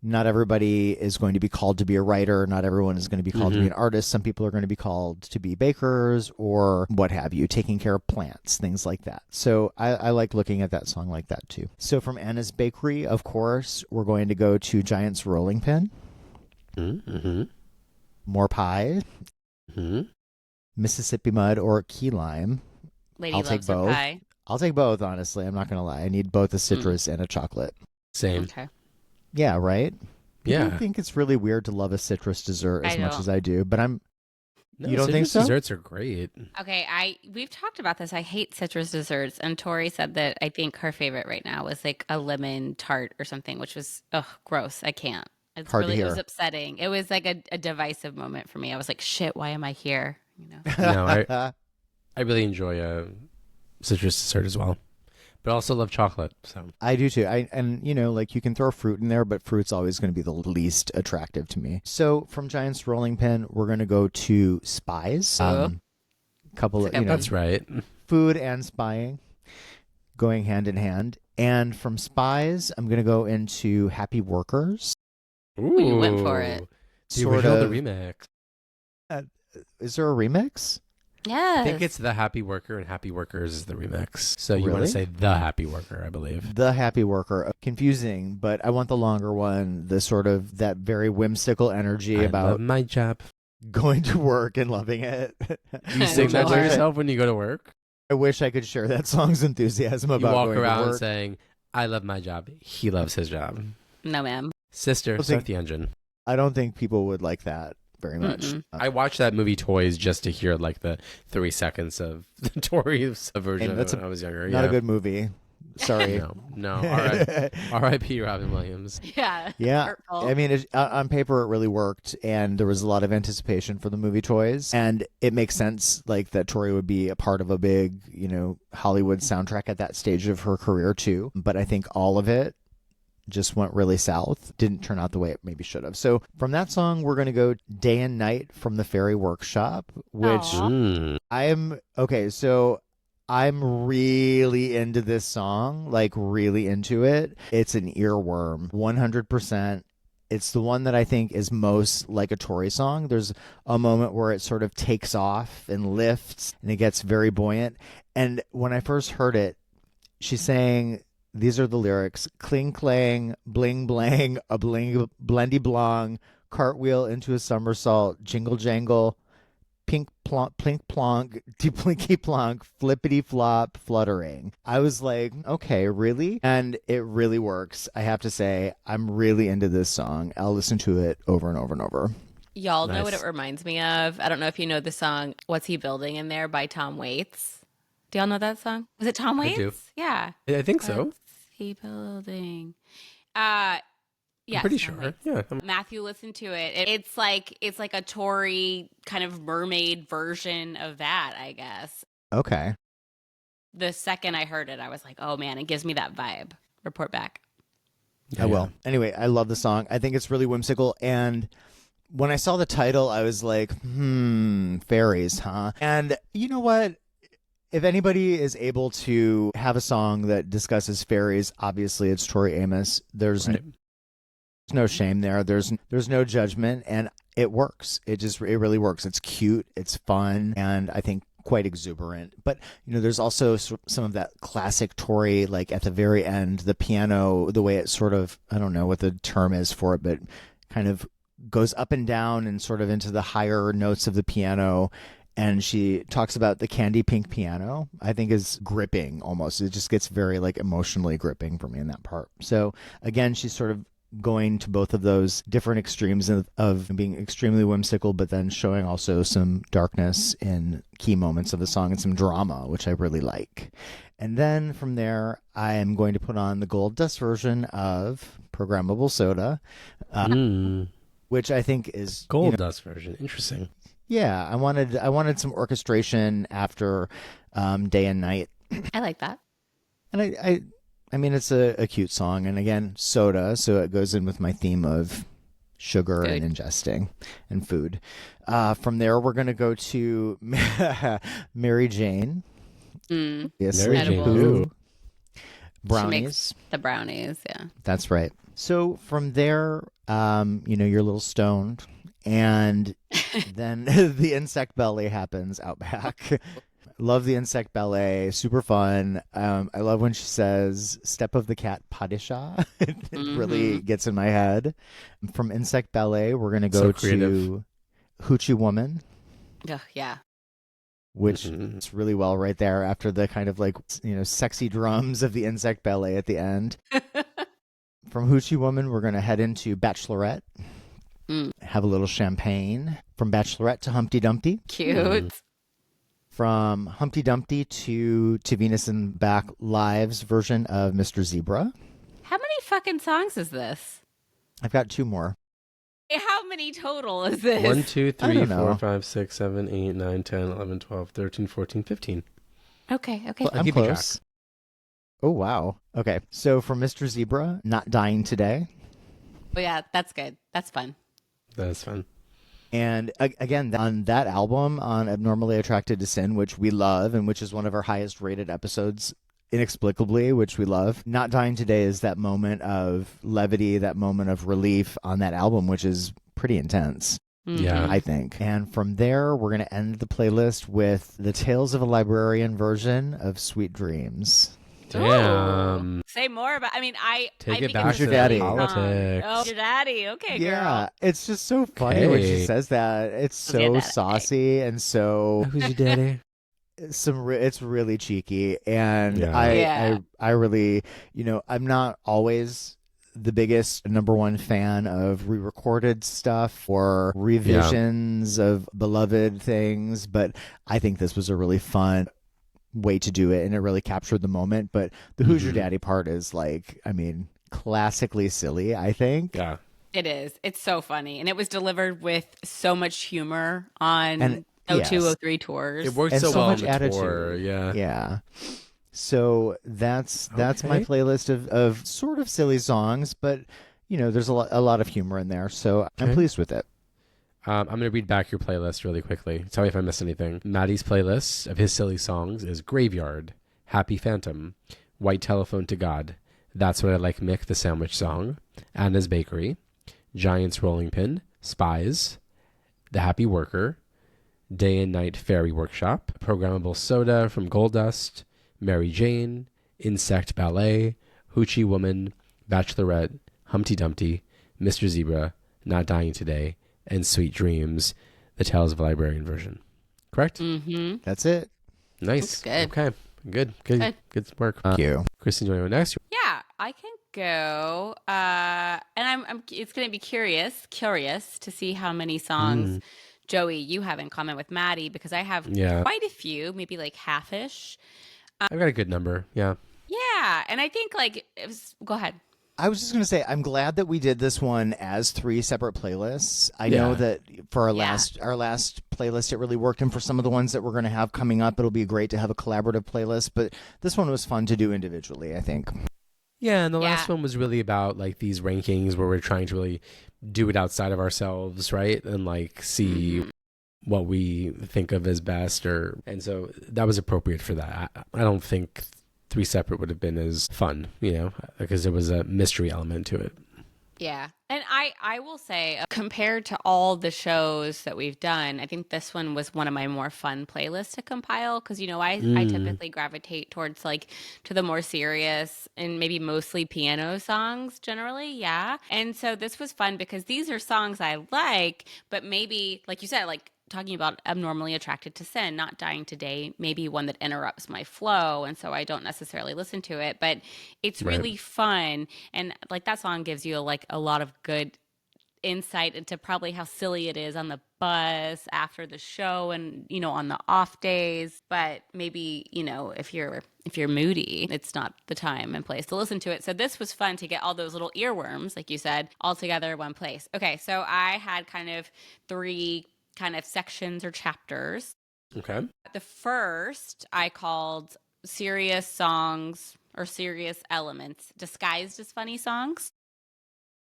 not everybody is going to be called to be a writer. Not everyone is going to be called to be an artist. Some people are going to be called to be bakers or what have you, taking care of plants, things like that. So I like looking at that song like that too. So from Anna's Bakery, of course, we're going to go to Giant's Rolling Pin. More Pie. Mississippi Mud or Key Lime. Lady I'll loves take a both. pie. I'll take both, honestly. I'm not going to lie. I need both a citrus and a chocolate. Same. Okay. Yeah, right? Yeah. I think it's really weird to love a citrus dessert as much don't. as I do, but No, You don't think citrus so? Desserts are great. Okay, we've talked about this. I hate citrus desserts, and Tori said that I think her favorite right now was like a lemon tart or something, which was gross. I can't. It's Hard to really, it was hear. upsetting. It was like a divisive moment for me. I was like, shit, why am I here? No, I really enjoy a citrus dessert as well, but I also love chocolate. So I do too. Like you can throw fruit in there, but fruit's always going to be the least attractive to me. So from Giant's Rolling Pin, we're going to go to Spies. Couple of, That's a good one. that's right. food and spying. going hand in hand. And from Spies, I'm going to go into Happy Workers. Ooh, you went for it. The Sort original, of. the remix. Is there a remix? Yes. I think it's The Happy Worker and Happy Workers is the remix. So you want Really? to say The Happy Worker, I believe. The Happy Worker. Confusing, but I want the longer one. The sort of that very whimsical energy I about love my job. going to work and loving it. You sing that to yourself when you go to work? I wish I could share that song's enthusiasm You about walk going to around work. saying, I love my job. He loves his job. No, ma'am. Sister, I start think- the engine. I don't think people would like that very much. Mm-mm. I watched that movie Toys just to hear like the 3 seconds of the Tori's version that's when I was younger. Not a good movie. Sorry. No. R.I.P. Robin Williams. Yeah. Yeah. Hurtful. I mean, on paper, it really worked, and there was a lot of anticipation for the movie Toys, and it makes sense, like, that Tori would be a part of a big, Hollywood soundtrack at that stage of her career, too. But I think all of it just went really south. Didn't turn out the way it maybe should have. So from that song, we're going to go Day and Night from the Fairy Workshop, which I'm really into this song, like really into it. It's an earworm, 100%. It's the one that I think is most like a Tori song. There's a moment where it sort of takes off and lifts and it gets very buoyant. And when I first heard it, she's saying, these are the lyrics: cling clang, bling blang, a bling blendy blong, cartwheel into a somersault, jingle jangle, pink plonk, plink plonk, plinky plonk, flippity flop, fluttering. I was like, okay, really? And it really works. I have to say, I'm really into this song. I'll listen to it over and over and over. Y'all know what Nice. it reminds me of? I don't know if you know the song "What's He Building in There" by Tom Waits. Do y'all know that song? Was it Tom Waits? do. Yeah. I think so. What's he building? I'm Yes, pretty Tom sure. Waits. Yeah. Matthew, listen to it. It's like a Tory kind of mermaid version of that, I guess. Okay. The second I heard it, I was like, oh man, it gives me that vibe. Report back. I will. Anyway, I love the song. I think it's really whimsical. And when I saw the title, I was like, fairies, huh? And you know what? If anybody is able to have a song that discusses fairies, obviously it's Tori Amos. There's no shame there. There's no judgment, and it works. It really works. It's cute, it's fun, and I think quite exuberant. But there's also some of that classic Tori, like at the very end, the piano, the way it sort of, I don't know what the term is for it, but kind of goes up and down and sort of into the higher notes of the piano. And she talks about the candy pink piano, I think is gripping almost. It just gets very like emotionally gripping for me in that part. So again, she's sort of going to both of those different extremes of being extremely whimsical, but then showing also some darkness in key moments of the song and some drama, which I really like. And then from there, I am going to put on the Gold Dust version of Programmable Soda, which I think is Gold Dust version. Interesting. Yeah, I wanted some orchestration after Day and Night. I like that. And I mean, it's a cute song. And again, soda, so it goes in with my theme of sugar Food. and ingesting and food. From there, we're going to go to Mary Jane. Yes, Mary Jane Who? She Brownies. makes the brownies, yeah. That's right. So from there, you're a little stoned. And then the insect ballet happens out back. Love the insect ballet. Super fun. I love when she says, step of the cat padisha. It really gets in my head. From insect ballet, we're going to go So creative. to Hoochie Woman, Ugh, yeah. which is really well right there after the kind of like, sexy drums of the insect ballet at the end. From Hoochie Woman, we're going to head into Bachelorette. Have a little champagne. From Bachelorette to Humpty Dumpty. Cute. From Humpty Dumpty to Venus and Back Live's version of Mr. Zebra. How many fucking songs is this? I've got two more. How many total is this? 1, 2, I 3, don't know. 4, 5, 6, 7, 8, 9, 10, 11, 12, 13, 14, 15. Okay. Well, I'm keep you track. close. Oh, wow. Okay. So from Mr. Zebra, Not Dying Today. Oh, yeah, that's good. That's fun. That's fun. And again, on that album, on Abnormally Attracted to Sin, which we love and which is one of our highest rated episodes inexplicably, which we love. Not Dying Today is that moment of levity, that moment of relief on that album, which is pretty intense. Yeah. I think. And from there, we're going to end the playlist with the Tales of a Librarian version of Sweet Dreams. Damn. Ooh. Say more about. I mean, I Take it think back it's to a the silly politics. song. Oh, your daddy. Okay, Yeah, girl. it's just so funny when she Okay. says that. It's Who's your so daddy? saucy and so Who's your daddy? it's really cheeky, and Yeah. Yeah. I really, I'm not always the biggest number one fan of re-recorded stuff or revisions of beloved things, but I think this was a really fun way to do it, and it really captured the moment. But the Who's Your Daddy part is like, I mean, classically silly, I think. Yeah. It is. It's so funny. And it was delivered with so much humor on And 0203 tours. It worked And so so well much on the attitude. tour. Yeah. Yeah. So that's my Okay. playlist of sort of silly songs, but there's a lot of humor in there, so I'm Okay. pleased with it. I'm going to read back your playlist really quickly. Tell me if I missed anything. Maddie's playlist of his silly songs is Graveyard, Happy Phantom, White Telephone to God, That's What I Like Mick, the Sandwich Song, Anna's Bakery, Giant's Rolling Pin, Spies, The Happy Worker, Day and Night Fairy Workshop, Programmable Soda from Goldust, Mary Jane, Insect Ballet, Hoochie Woman, Bachelorette, Humpty Dumpty, Mr. Zebra, Not Dying Today, and Sweet Dreams, the Tales of a Librarian version. Correct? Mm-hmm. That's it. Nice. That's good. Okay. Good work. Thank you. Kristen, do you want to go next? Yeah, I can go. And I'm it's going to be curious to see how many songs, Joey, you have in common with Maddie, because I have Yeah. quite a few, maybe like half-ish. I've got a good number. Yeah. Yeah, and I think like it was. Go ahead. I was just going to say, I'm glad that we did this one as 3 separate playlists. I know Yeah. that for our Yeah. last playlist, it really worked. And for some of the ones that we're going to have coming up, it'll be great to have a collaborative playlist. But this one was fun to do individually, I think. Yeah, and the last Yeah. one was really about like these rankings where we're trying to really do it outside of ourselves, right? And like see what we think of as best, and so that was appropriate for that. I don't think 3 separate would have been as fun, because there was a mystery element to it. Yeah. And I will say, compared to all the shows that we've done, I think this one was one of my more fun playlists to compile because, I typically gravitate towards to the more serious and maybe mostly piano songs generally. Yeah. And so this was fun because these are songs I like, but maybe, like you said, talking about Abnormally Attracted to Sin, Not Dying Today, maybe one that interrupts my flow, and so I don't necessarily listen to it, but it's really fun, and that song gives you a lot of good insight into probably how silly it is on the bus after the show and on the off days, but maybe if you're moody, it's not the time and place to listen to it. So this was fun to get all those little earworms, like you said, all together in one place. Okay, so I had kind of 3 kind of sections or chapters. Okay. The first I called serious songs or serious elements disguised as funny songs.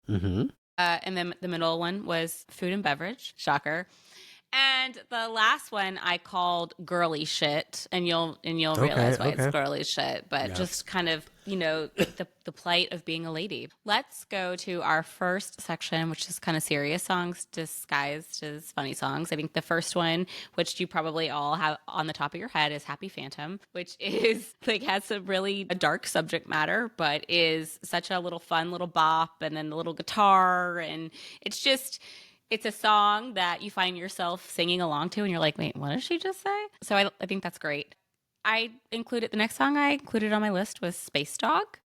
Mm-hmm. And then the middle one was food and beverage. Shocker. And the last one I called girly shit, and you'll realize why it's girly shit, but just kind of the plight of being a lady. Let's go to our first section, which is kind of serious songs disguised as funny songs. I think the first one, which you probably all have on the top of your head, is Happy Phantom, which is has a really dark subject matter, but is such a little fun little bop, and then the little guitar, and it's a song that you find yourself singing along to, and you're like, wait, what did she just say? So I think that's great. The next song I included on my list was Space Dog.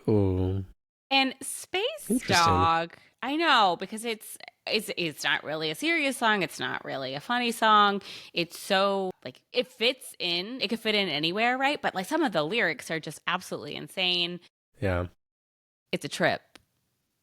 Ooh. And Space Dog, I know, because it's not really a serious song. It's not really a funny song. It's so, it fits in. It could fit in anywhere, right? But, some of the lyrics are just absolutely insane. Yeah. It's a trip.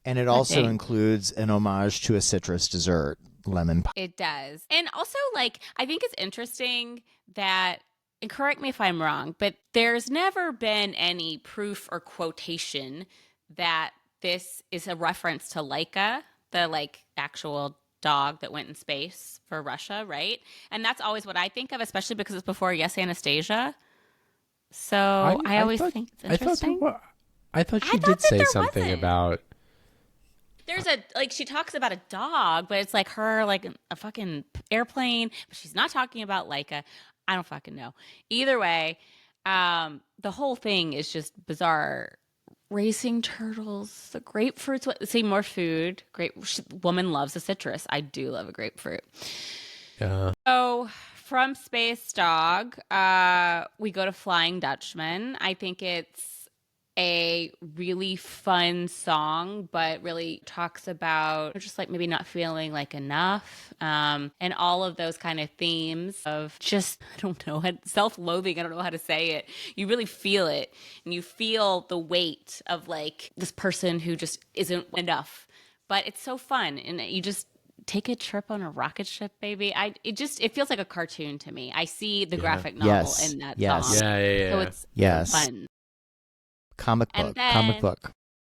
And it also includes an homage to a citrus dessert, lemon pie. It does. And also, I think it's interesting that, and correct me if I'm wrong, but there's never been any proof or quotation that this is a reference to Laika, the, actual dog that went in space for Russia, right? And that's always what I think of, especially because it's before Yes, Anastasia. So I always thought, think it's interesting. I thought she I thought did that say there something wasn't. about. There's she talks about a dog, but it's like her like a fucking airplane, but she's not talking about like I don't fucking know. Either way, the whole thing is just bizarre. Racing turtles, the grapefruits. See more food. Great woman loves a citrus. I do love a grapefruit. Yeah. So from Space Dog, we go to Flying Dutchman. I think it's a really fun song, but really talks about just like maybe not feeling like enough, and all of those kind of themes of just, I don't know, self-loathing. I don't know how to say it. You really feel it, and you feel the weight of like this person who just isn't enough. But it's so fun, and you just take a trip on a rocket ship, baby. It feels like a cartoon to me. I see the graphic novel Yes. in that Yes. song. Yeah. So it's Yes. fun. Comic And book.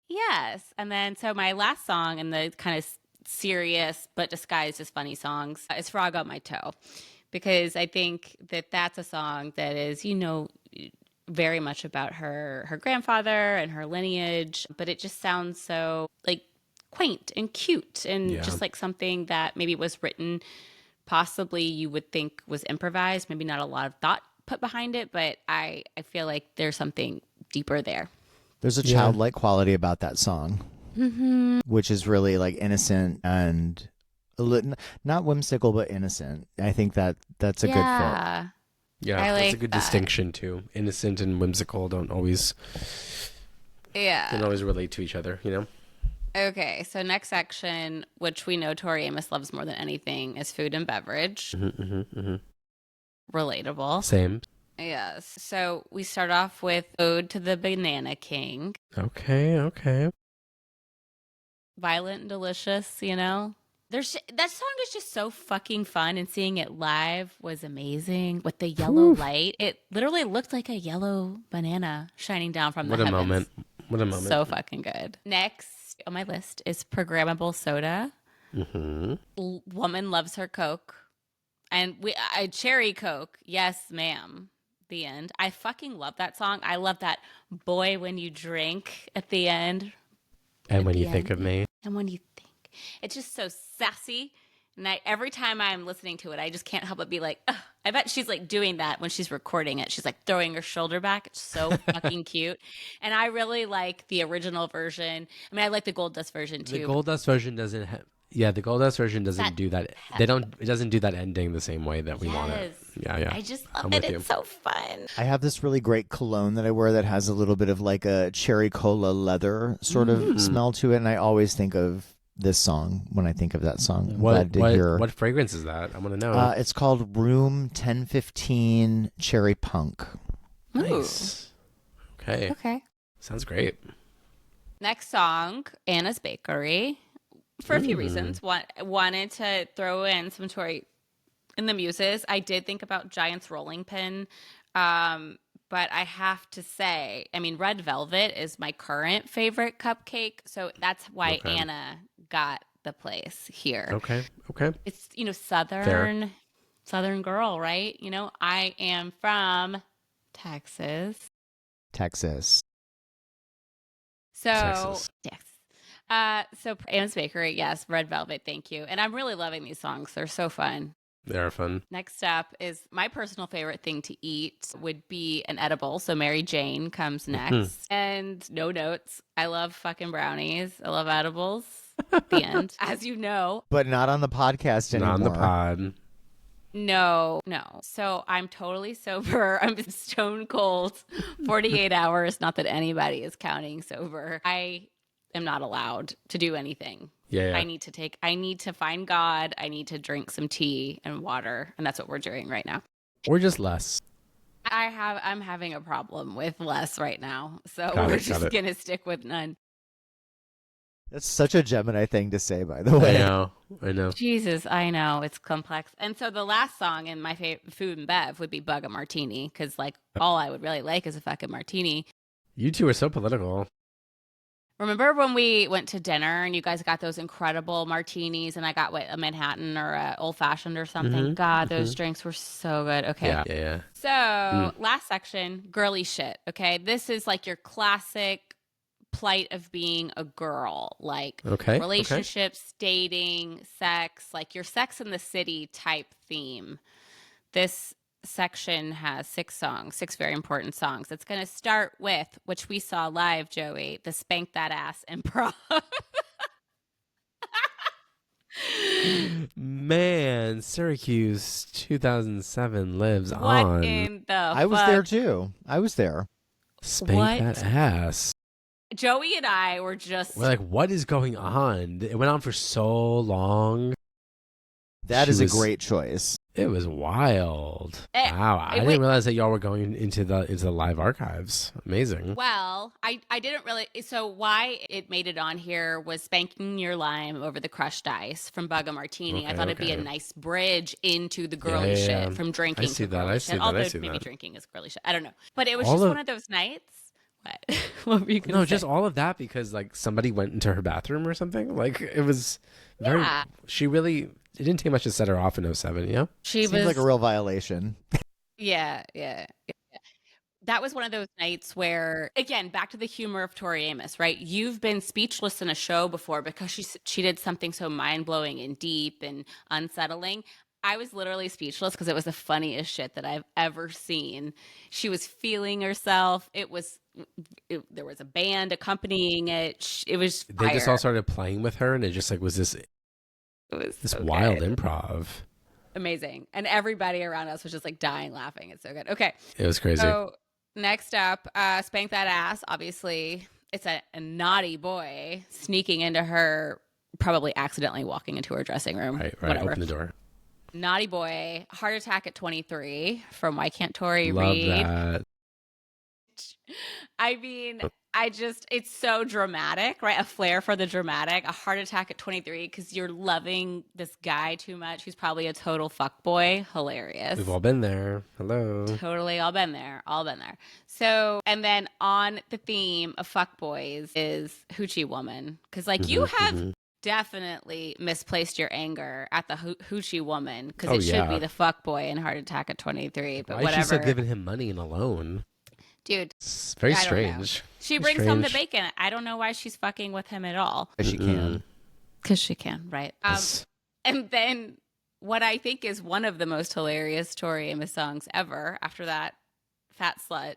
Yes. And then, so my last song in the kind of serious but disguised as funny songs is Frog on My Toe. Because I think that that's a song that is, very much about her grandfather and her lineage, but it just sounds so like quaint and cute and just like something that maybe was written, possibly you would think was improvised, maybe not a lot of thought put behind it, but I feel like there's something deeper there. There's a childlike quality about that song, which is really like innocent and not whimsical, but innocent. I think that's a good fit. Yeah, I that's like a good that. distinction too. Innocent and whimsical don't always relate to each other, Okay, so next section, which we know Tori Amos loves more than anything, is food and beverage. Relatable. Same. Yes. So we start off with Ode to the Banana King. Okay. Violent and delicious, that song is just so fucking fun, and seeing it live was amazing with the yellow light. It literally looked like a yellow banana shining down from the heavens. What a moment. So fucking good. Next on my list is Programmable Soda. Woman loves her Coke. And cherry Coke. Yes, ma'am. The end. I fucking love that song. I love that boy when you drink at the end. And when you think of me. And when you think. It's just so sassy. And every time I'm listening to it, I just can't help but be like, ugh. I bet she's like doing that when she's recording it. She's like throwing her shoulder back. It's so fucking cute. And I really like the original version. I mean, I like the Gold Dust version too. The Gold Dust version doesn't have. Yeah, the Gold Dust version doesn't do that. It doesn't do that ending the same way that we want it. Yeah. I just love it. It's so fun. I have this really great cologne that I wear that has a little bit of like a cherry cola leather sort of smell to it, and I always think of this song when I think of that song. What fragrance is that? I want to know. It's called Room 1015 Cherry Punk. Nice. Okay. Sounds great. Next song, Anna's Bakery. For a few reasons. Wanted to throw in some Tori in the muses. I did think about Giant's Rolling Pin, but I have to say, I mean, Red Velvet is my current favorite cupcake, so that's why Anna got the place here. Okay. It's, Southern girl, right? I am from Texas. So, yes. So Anna's Bakery, yes, Red Velvet, thank you. And I'm really loving these songs. They're so fun. They are fun. Next up is my personal favorite thing to eat would be an edible. So Mary Jane comes next. And no notes. I love fucking brownies. I love edibles. The end. As you know. But not on the podcast anymore. Not on the pod. No. So I'm totally sober. I'm stone cold. 48 hours. Not that anybody is counting sober. I am not allowed to do anything. Yeah. I need to find God. I need to drink some tea and water. And that's what we're doing right now. Or just less. I'm having a problem with less right now. So Got we're it. just going to stick with none. That's such a Gemini thing to say, by the way. I know. Jesus, I know. It's complex. And so the last song in my favorite food and bev would be Bug a Martini. Because all I would really like is a fucking martini. You two are so political. Remember when we went to dinner and you guys got those incredible martinis and I got what, a Manhattan or a old fashioned or something? God, those drinks were so good. Okay. Yeah. So last section, girly shit. Okay. This is like your classic plight of being a girl, like relationships, dating, sex, like your Sex in the City type theme. This section has 6 songs, 6 very important songs. It's going to start with, which we saw live, Joey, the Spank That Ass improv. Man, Syracuse 2007 lives What on. in the I was there too. I was there. Spank that ass. Joey and I were just... We're like, what is going on? It went on for so long. That is a great choice. It was wild. Wow. I didn't realize that y'all were going into the live archives. Amazing. Well, I didn't really. So why it made it on here was Spanking Your Lime Over the Crushed Ice from Bug a Martini. I thought it'd be a nice bridge into the girly shit from drinking. I see that. I see that. Although maybe drinking is girly shit. I don't know. But it was just one of those nights. What? What were you going to say? No, just all of that because like somebody went into her bathroom or something. Like it was very. Yeah. She really. It didn't take much to set her off in 2007, yeah? Seems like a real violation. Yeah. That was one of those nights where, again, back to the humor of Tori Amos, right? You've been speechless in a show before because she did something so mind-blowing and deep and unsettling. I was literally speechless because it was the funniest shit that I've ever seen. She was feeling herself. There was a band accompanying it. It was fire. They just all started playing with her and it just like was this... It was this wild improv. Amazing. And everybody around us was just like dying laughing. It's so good. Okay. It was crazy. So next up, Spank That Ass. Obviously, it's a naughty boy sneaking into her, probably accidentally walking into her dressing room. Right. Whatever. Open the door. Naughty boy. Heart Attack at 23 from Why Can't Tori Love Read? That. I mean, it's so dramatic, right? A flair for the dramatic, a heart attack at 23 because you're loving this guy too much who's probably a total fuckboy. Hilarious. We've all been there. Hello. Totally all been there. So, and then on the theme of fuckboys is Hoochie Woman. Because like you have definitely misplaced your anger at the Hoochie Woman because it should be the fuckboy in Heart Attack at 23. But whatever. Why is she still giving him money and a loan? Dude, it's very strange. She brings home the bacon. I don't know why she's fucking with him at all. Because she can. Because she can, right? And then what I think is one of the most hilarious Tori Amos songs ever after that, Fat Slut.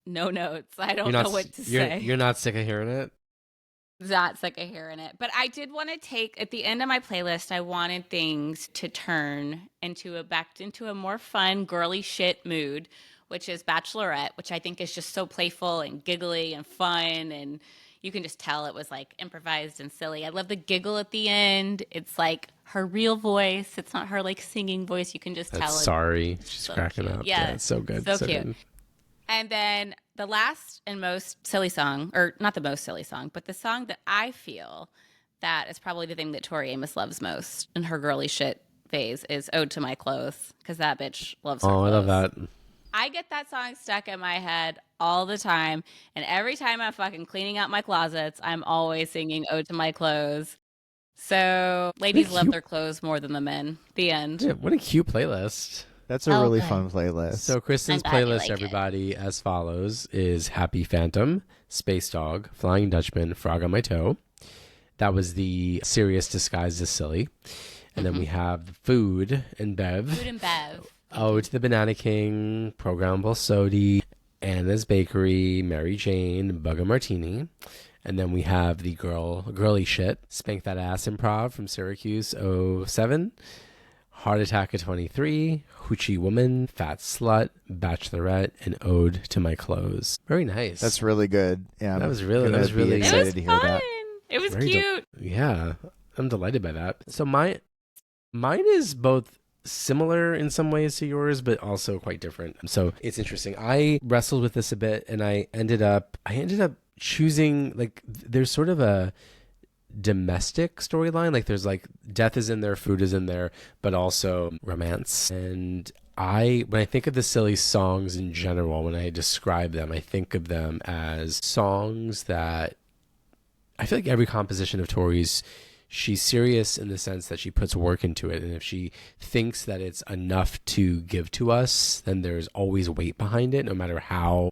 No notes. I don't know what to say. You're not sick of hearing it? Not sick of hearing it. But I did want to take, at the end of my playlist, I wanted things to turn back into a more fun, girly shit mood, which is Bachelorette, which I think is just so playful and giggly and fun. And you can just tell it was like improvised and silly. I love the giggle at the end. It's like her real voice. It's not her like singing voice. You can just tell. Sorry. She's so cracking up. Yeah, it's so good. So cute. Good. And then the last and most silly song, or not the most silly song, but the song that I feel that is probably the thing that Tori Amos loves most in her girly shit phase is Ode to My Clothes, because that bitch loves her clothes. I love that. I get that song stuck in my head all the time. And every time I'm fucking cleaning out my closets, I'm always singing Ode to My Clothes. So ladies love their clothes more than the men. The end. Yeah, what a cute playlist. That's a really fun playlist. So Kristen's playlist, everybody, as follows, is Happy Phantom, Space Dog, Flying Dutchman, Frog on My Toe. That was the serious disguised as silly. And then we have Food and Bev. Food and Bev. Ode to the Banana King, Programmable Sody, Anna's Bakery, Mary Jane, Bug a Martini. And then we have the girly shit, Spank That Ass Improv from Syracuse 07, Heart Attack at 23, Hoochie Woman, Fat Slut, Bachelorette, and Ode to My Clothes. Very nice. That's really good. Yeah, that was really excited to hear that. It was cute. Yeah, I'm delighted by that. So mine is both similar in some ways to yours, but also quite different. So it's interesting. I wrestled with this a bit, and I ended up choosing, like, there's sort of a domestic storyline. Like there's like death is in there, food is in there, but also romance. And when I think of the silly songs in general, when I describe them, I think of them as songs that I feel like every composition of Tori's, she's serious in the sense that she puts work into it. And if she thinks that it's enough to give to us, then there's always weight behind it, no matter how,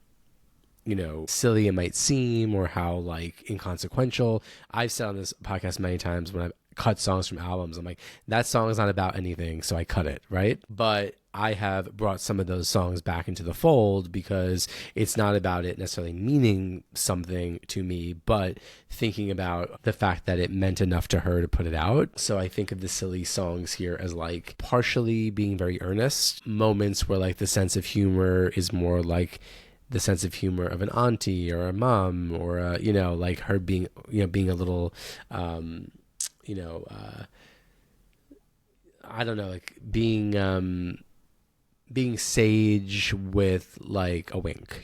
silly it might seem or how like inconsequential. I've said on this podcast many times when I've cut songs from albums, I'm like, that song is not about anything, so I cut it, right? But I have brought some of those songs back into the fold because it's not about it necessarily meaning something to me, but thinking about the fact that it meant enough to her to put it out. So I think of the silly songs here as like partially being very earnest, moments where like the sense of humor is more like the sense of humor of an auntie or a mom or like her being being a little I don't know, like being sage with like a wink,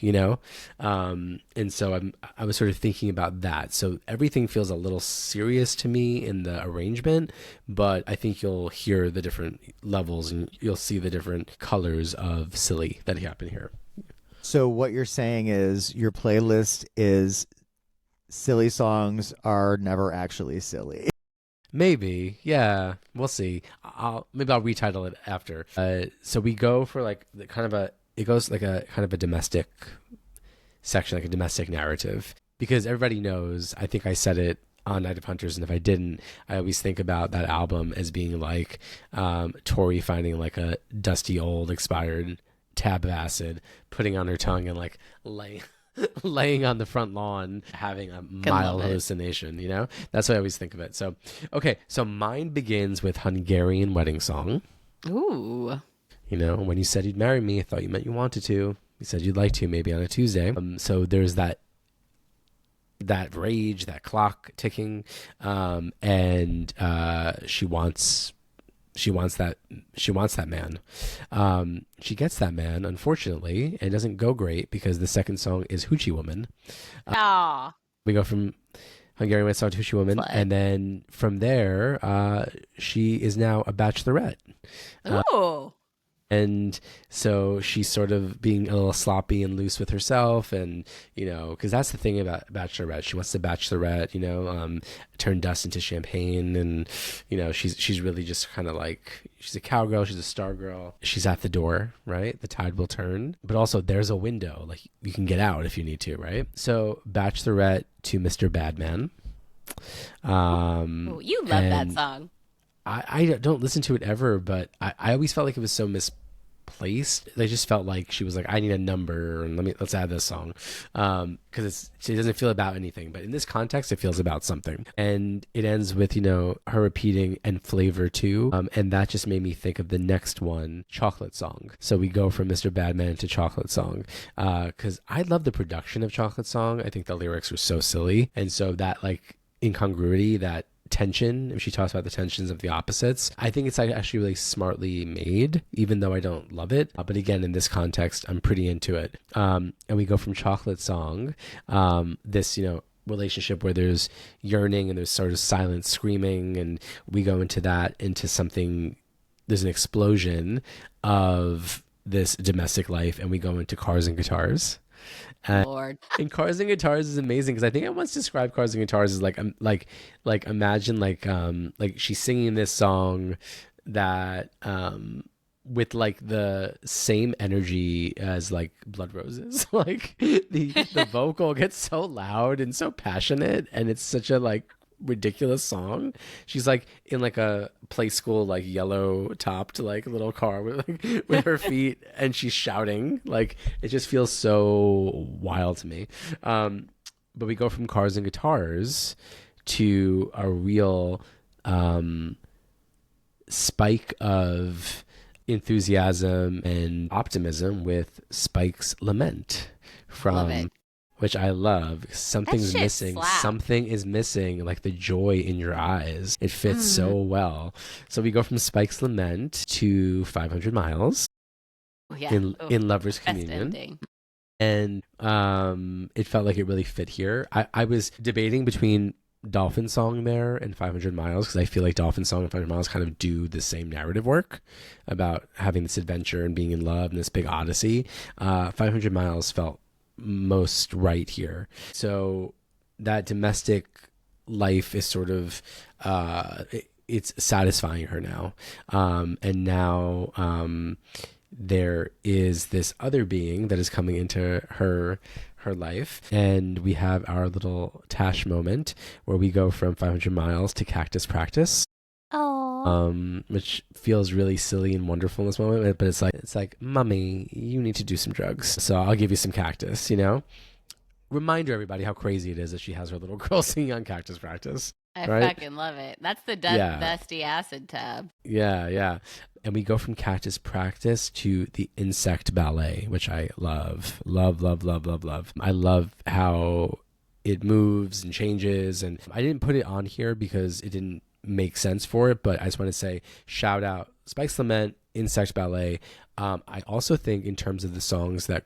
and so I was sort of thinking about that. So everything feels a little serious to me in the arrangement, but I think you'll hear the different levels and you'll see the different colors of silly that happen here. So what you're saying is your playlist is silly songs are never actually silly. Maybe, yeah, we'll see. Maybe I'll retitle it after. So we go for like it goes like a kind of a domestic section, like a domestic narrative, because everybody knows. I think I said it on Night of Hunters, and if I didn't, I always think about that album as being like Tori finding like a dusty old expired tab of acid, putting on her tongue and like laying on the front lawn having a mild hallucination. That's what I always think of it. So okay, so mine begins with Hungarian wedding song. Ooh. When you said you'd marry me, I thought you meant you wanted to. You said you'd like to, maybe on a Tuesday. So there's that rage, that clock ticking, and she wants that man. She gets that man, unfortunately, and it doesn't go great because the second song is Hoochie Woman. We go from Hungarian Wedding Song to Hoochie Woman, and then from there, she is now a bachelorette. Ooh. And so she's sort of being a little sloppy and loose with herself. And, because that's the thing about Bachelorette. She wants the Bachelorette, turn dust into champagne. And, she's really just kind of like, she's a cowgirl. She's a star girl. She's at the door, right? The tide will turn. But also there's a window. Like you can get out if you need to, right? So Bachelorette to Mr. Badman. You love that song. I don't listen to it ever, but I always felt like it was so misplaced. I just felt like she was like, I need a number and let's add this song. Because she doesn't feel about anything, but in this context, it feels about something. And it ends with, her repeating and flavor too. And that just made me think of the next one, Chocolate Song. So we go from Mr. Badman to Chocolate Song. Because I love the production of Chocolate Song. I think the lyrics are so silly. And so that like incongruity, that tension, if she talks about the tensions of the opposites, I think it's like actually really smartly made, even though I don't love it. But again, in this context, I'm pretty into it. And we go from Chocolate Song, this, relationship where there's yearning and there's sort of silent screaming, and we go into something, there's an explosion of this domestic life, and we go into Cars and Guitars. Lord. And Cars and Guitars is amazing because I think I once described Cars and Guitars as like imagine like she's singing this song that with like the same energy as like Blood Roses. Like the vocal gets so loud and so passionate, and it's such a like ridiculous song. She's like in like a play school like yellow topped like little car with her feet, and she's shouting. Like it just feels so wild to me. But we go from Cars and Guitars to a real spike of enthusiasm and optimism with Spike's Lament from, which I love. Something's missing. Slap. Something is missing, like the joy in your eyes. It fits so well. So we go from Spike's Lament to 500 Miles in Lover's Communion. And it felt like it really fit here. I was debating between Dolphin Song there and 500 Miles, because I feel like Dolphin Song and 500 Miles kind of do the same narrative work about having this adventure and being in love and this big odyssey. 500 Miles felt most right here. So that domestic life is sort of it's satisfying her now, and now there is this other being that is coming into her life, and we have our little Tash moment where we go from 500 Miles to Cactus Practice. Which feels really silly and wonderful in this moment, but it's like, mommy, you need to do some drugs, so I'll give you some cactus, you know. Reminder everybody how crazy it is that she has her little girl singing on Cactus Practice. I right? fucking love it. That's the dusty acid tab. Yeah. And we go from Cactus Practice to the Insect Ballet, which I love. I love how it moves and changes. And I didn't put it on here because it didn't make sense for it, but I just want to say shout out Spike's Lament, Insect Ballet. I also think in terms of the songs that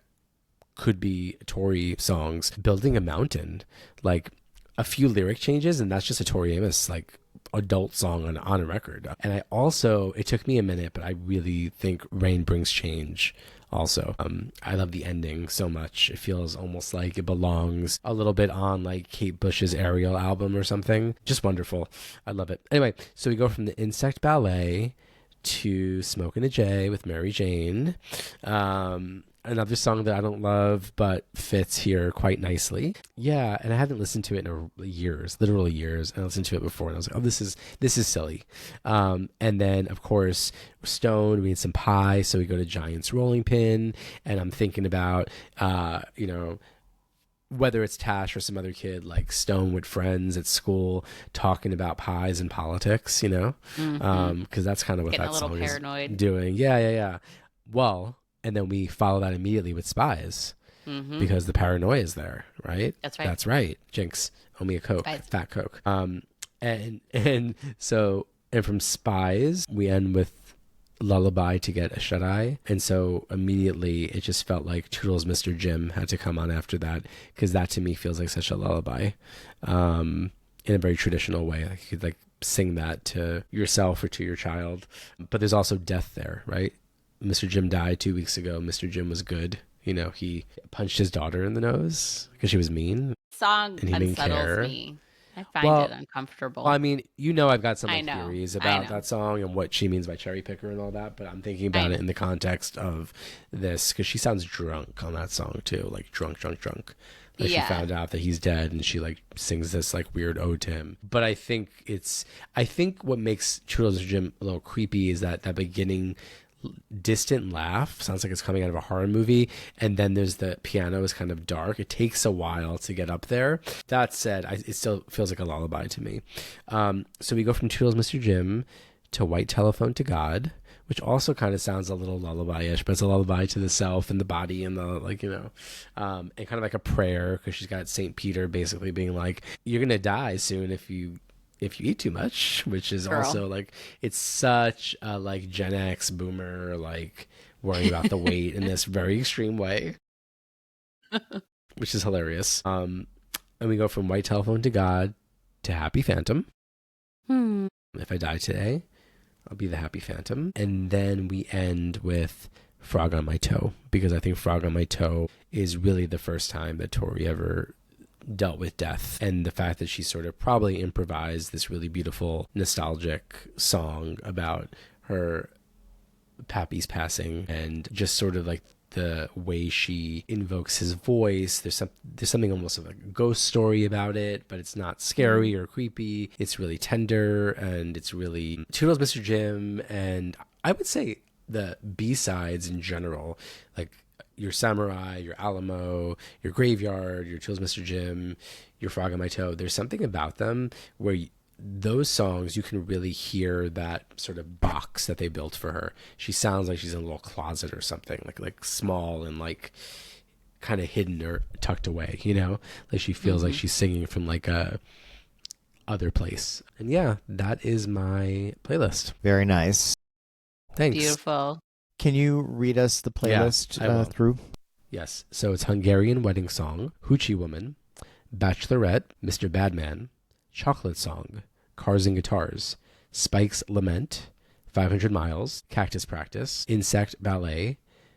could be Tori songs, Building a Mountain, like a few lyric changes, and that's just a Tori Amos like adult song on a record. And I also, it took me a minute, but I really think Rain Brings Change also. I love the ending so much. It feels almost like it belongs a little bit on like Kate Bush's Ariel album or something. Just wonderful. I love it. Anyway, so we go from the Insect Ballet to Smokin' a J with Mary Jane. Another song that I don't love, but fits here quite nicely. Yeah, and I hadn't listened to it in years, literally years. And I listened to it before, and I was like, oh, this is silly. And then, of course, we're stoned, we need some pie, so we go to Giant's Rolling Pin, and I'm thinking about, whether it's Tash or some other kid, like stoned with friends at school, talking about pies and politics, because that's kind of what Getting that a little song paranoid. is doing. Yeah. Well, and then we follow that immediately with Spies, because the paranoia is there, right? That's right. Jinx, owe me a Coke, Spies. fat Coke. And from Spies, we end with Lullaby to get a shut-eye. And so immediately it just felt like Toodles Mr. Jim had to come on after that, because that to me feels like such a lullaby, in a very traditional way. Like you could like sing that to yourself or to your child. But there's also death there, right? Mr. Jim died 2 weeks ago. Mr. Jim was good. He punched his daughter in the nose because she was mean. Song and he didn't unsettles care. me. I find it uncomfortable. Well, I mean, I've got some I know. theories about that song and what she means by cherry picker and all that, but I'm thinking about it in the context of this, because she sounds drunk on that song too, like drunk. Like she found out that he's dead, and she like sings this like weird ode to him. But I think what makes Toodles Mr. Jim a little creepy is that beginning distant laugh sounds like it's coming out of a horror movie, and then there's the piano is kind of dark. It takes a while to get up there. That said, it still feels like a lullaby to me. So we go from Toodles Mr. Jim to White Telephone to God, which also kind of sounds a little lullaby-ish, but it's a lullaby to the self and the body and the and kind of like a prayer, because she's got Saint Peter basically being like, you're gonna die soon if you eat too much, which is also like, it's such a like Gen X boomer, like worrying about the weight in this very extreme way, which is hilarious. And we go from White Telephone to God to Happy Phantom. If I die today, I'll be the Happy Phantom. And then we end with Frog on My Toe, because I think Frog on My Toe is really the first time that Tori ever dealt with death, and the fact that she sort of probably improvised this really beautiful nostalgic song about her pappy's passing, and just sort of like the way she invokes his voice. There's something almost of a ghost story about it, but it's not scary or creepy. It's really tender, and it's really Toodles Mr. Jim. And I would say the B-sides in general, like your Samurai, your Alamo, your Graveyard, your Toodles Mr. Jim, your Frog on My Toe, there's something about them where those songs, you can really hear that sort of box that they built for her. She sounds like she's in a little closet or something, like small and like kind of hidden or tucked away, like she feels like she's singing from like a other place. And yeah, that is my playlist. Very nice. Thanks. Beautiful. Can you read us the playlist through? Yes. So it's Hungarian Wedding Song, Hoochie Woman, Bachelorette, Mr. Badman, Chocolate Song, Cars and Guitars, Spike's Lament, 500 Miles, Cactus Practice, Insect Ballet,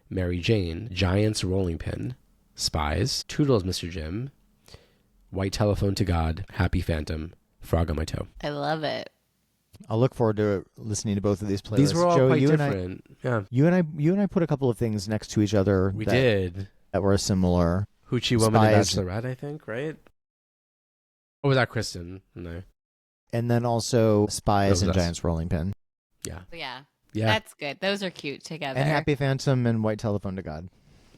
Mary Jane, Giant's Rolling Pin, Spies, Toodles Mr. Jim, White Telephone to God, Happy Phantom, Frog on My Toe. I love it. I'll look forward to listening to both of these playlists. These were all Joey, quite you different. Yeah, you and I put a couple of things next to each other. we did. That were similar. Hoochie Woman and Spies. Bachelorette, I think, right? Or was that Kristen? No. And then also Spies That and was us. Giant's Rolling Pin. Yeah. Yeah. Yeah. That's good. Those are cute together. And Happy Phantom and White Telephone to God.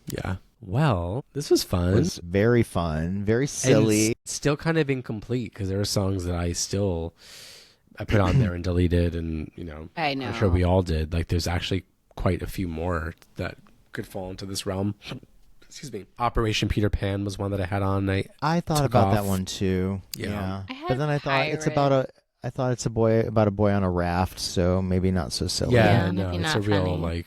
Yeah. Well, this was fun. It was very fun, very And silly. it's still kind of incomplete because there are songs that I put on there and deleted, and I know. I'm sure we all did. Like, there's actually quite a few more that could fall into this realm. Excuse me. Operation Peter Pan was one that I had on. I thought took about that off. one too. Yeah. I had But then I thought it's Pirate. about a boy on a raft, so maybe not so silly. Yeah, Yeah, no, maybe it's not a real funny.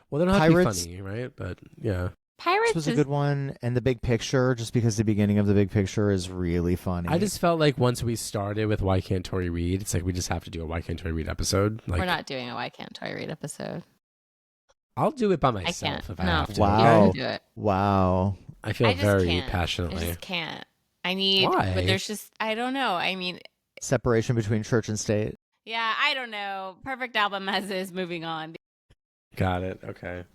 Well, they don't have Pirates- to be funny, right? But yeah, Pirates This was a is good one, and the big picture, just because the beginning of the big picture is really funny. I just felt like once we started with Why Can't Tori Read, it's like we just have to do a Why Can't Tori Read episode. Like, we're not doing a Why Can't Tori Read episode. I'll do it by I myself can't. if I No. have to. Wow. You can do it. Wow. I feel I just very can't. I passionately. just can't. I need. Why? But there's just. I don't know. I mean, Separation between church and state. yeah. I don't know. Perfect album as is. Moving on. Got it. Okay.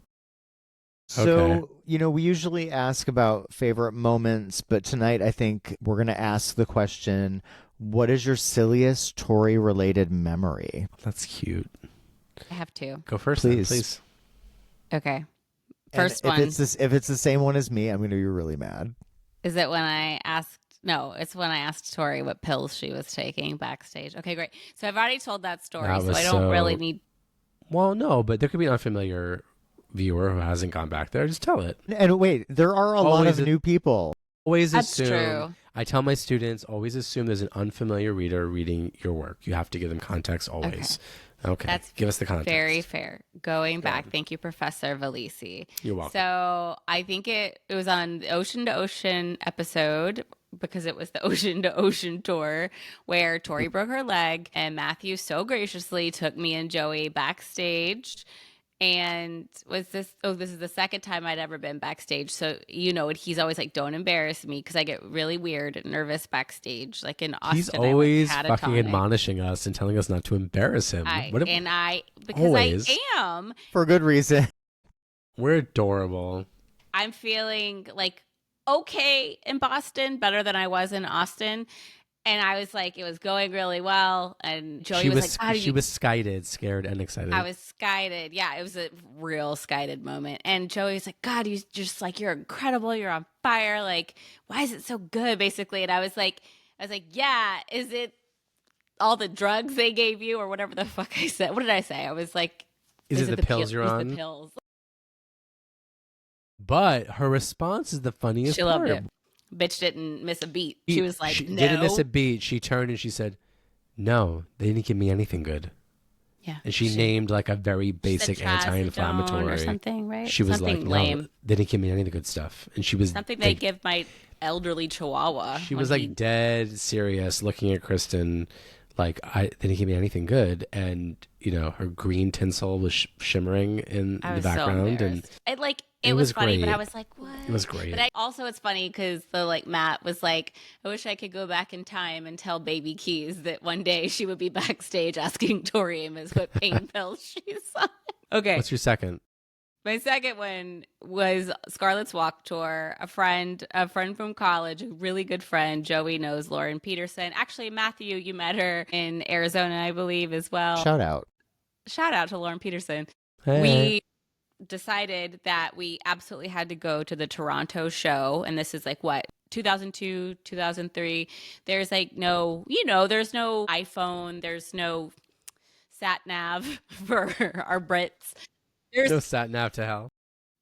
So, we usually ask about favorite moments, but tonight I think we're going to ask the question, what is your silliest Tory-related memory? That's cute. I have to. Go first, then, Please. please. Okay. And First one. If it's the same one as me, I'm going to be really mad. Is it when I asked? No, it's when I asked Tori what pills she was taking backstage. Okay, great. So I've already told that story, That so was I don't really so- need. Well, no, but there could be an unfamiliar viewer who hasn't gone back there. Just tell it. And wait, there are a lot Always of new people. Always That's assume. true. I tell my students, always assume there's an unfamiliar reader reading your work. You have to give them context always. Okay. That's Give us the context. Very fair. Going back, thank you, Professor Valisi. You're welcome. So I think it was on the Ocean to Ocean episode because it was the Ocean to Ocean tour where Tori broke her leg and Matthew so graciously took me and Joey backstage. And this is the second time I'd ever been backstage. So, he's always like, don't embarrass me because I get really weird and nervous backstage. Like in Austin, He's I went always fucking catatonic. admonishing us and telling us not to embarrass him. Because Always. I am. For good reason. We're adorable. I'm feeling like okay in Boston, better than I was in Austin. And I was like, it was going really well. And Joey was like, she was skited, scared and excited. I was skited. Yeah, it was a real skited moment. And Joey's like, God, you're incredible. You're on fire. Like, why is it so good? Basically. And I was like, yeah, is it all the drugs they gave you or whatever the fuck I said? What did I say? I was like, Is it the pills you're on? The pills. But her response is the funniest She loved part. it. Bitch didn't miss a beat. She was like, she no. didn't miss a beat. She turned and she said, no, they didn't give me anything good. Yeah. And she named like a very basic She said trazodone anti-inflammatory. or something, right? She was something like, lame. no, they didn't give me any of the good stuff. And she was Something they give my elderly chihuahua. She when was like dead serious, looking at Kristen, like they didn't give me anything good. And her green tinsel was shimmering in I the was background, so and it was funny, great. but I was like, what? It was great. But also it's funny because Matt was like, I wish I could go back in time and tell Baby Keys that one day she would be backstage asking Tori Amos what pain pills she's on. Okay. What's your second? My second one was Scarlett's Walk Tour. A friend from college, a really good friend, Joey knows Lauren Peterson. Actually, Matthew, you met her in Arizona, I believe, as well. Shout out to Lauren Peterson. Hey. We decided that we absolutely had to go to the Toronto show, and this is like what, 2002, 2003. There's like there's no iPhone, there's no sat nav for our Brits. There's No sat nav to hell.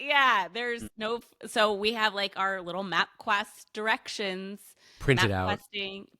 yeah, there's no. So we have like our little MapQuest directions. Printed out.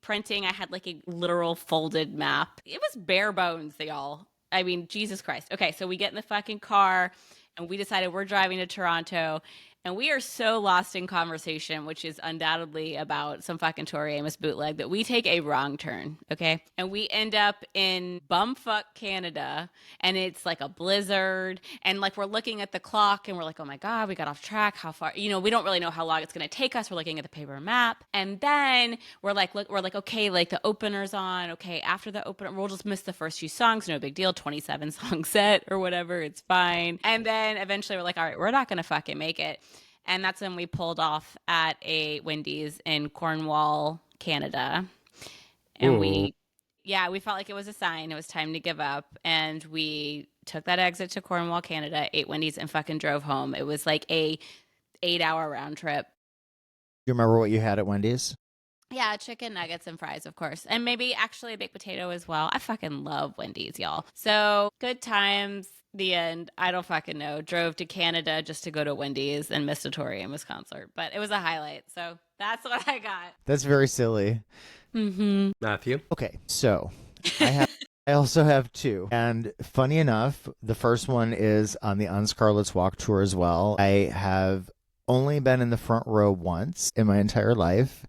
Printing. I had like a literal folded map. It was bare bones, y'all. I mean, Jesus Christ. Okay, so we get in the fucking car and we decided we're driving to Toronto. And we are so lost in conversation, which is undoubtedly about some fucking Tori Amos bootleg, that we take a wrong turn, okay? And we end up in bumfuck Canada, and it's like a blizzard, and like we're looking at the clock, and we're like, oh my God, we got off track. How far? You know, we don't really know how long it's going to take us. We're looking at the paper map, and then we're like, okay, like the opener's on. Okay, after the opener, we'll just miss the first few songs. No big deal. 27 song set or whatever. It's fine. And then eventually we're like, all right, we're not going to fucking make it. And that's when we pulled off at a Wendy's in Cornwall, Canada. And we felt like it was a sign. It was time to give up. And we took that exit to Cornwall, Canada, ate Wendy's, and fucking drove home. It was like a 8-hour round trip. You remember what you had at Wendy's? Yeah, chicken nuggets and fries, of course. And maybe actually a baked potato as well. I fucking love Wendy's, y'all. So good times. The end. I don't fucking know. Drove to Canada just to go to Wendy's and missed a Tori Amos concert. But it was a highlight. So that's what I got. That's very silly. Mm-hmm. Matthew? Okay, so I also have two. And funny enough, the first one is on the On Scarlet's Walk tour as well. I have only been in the front row once in my entire life,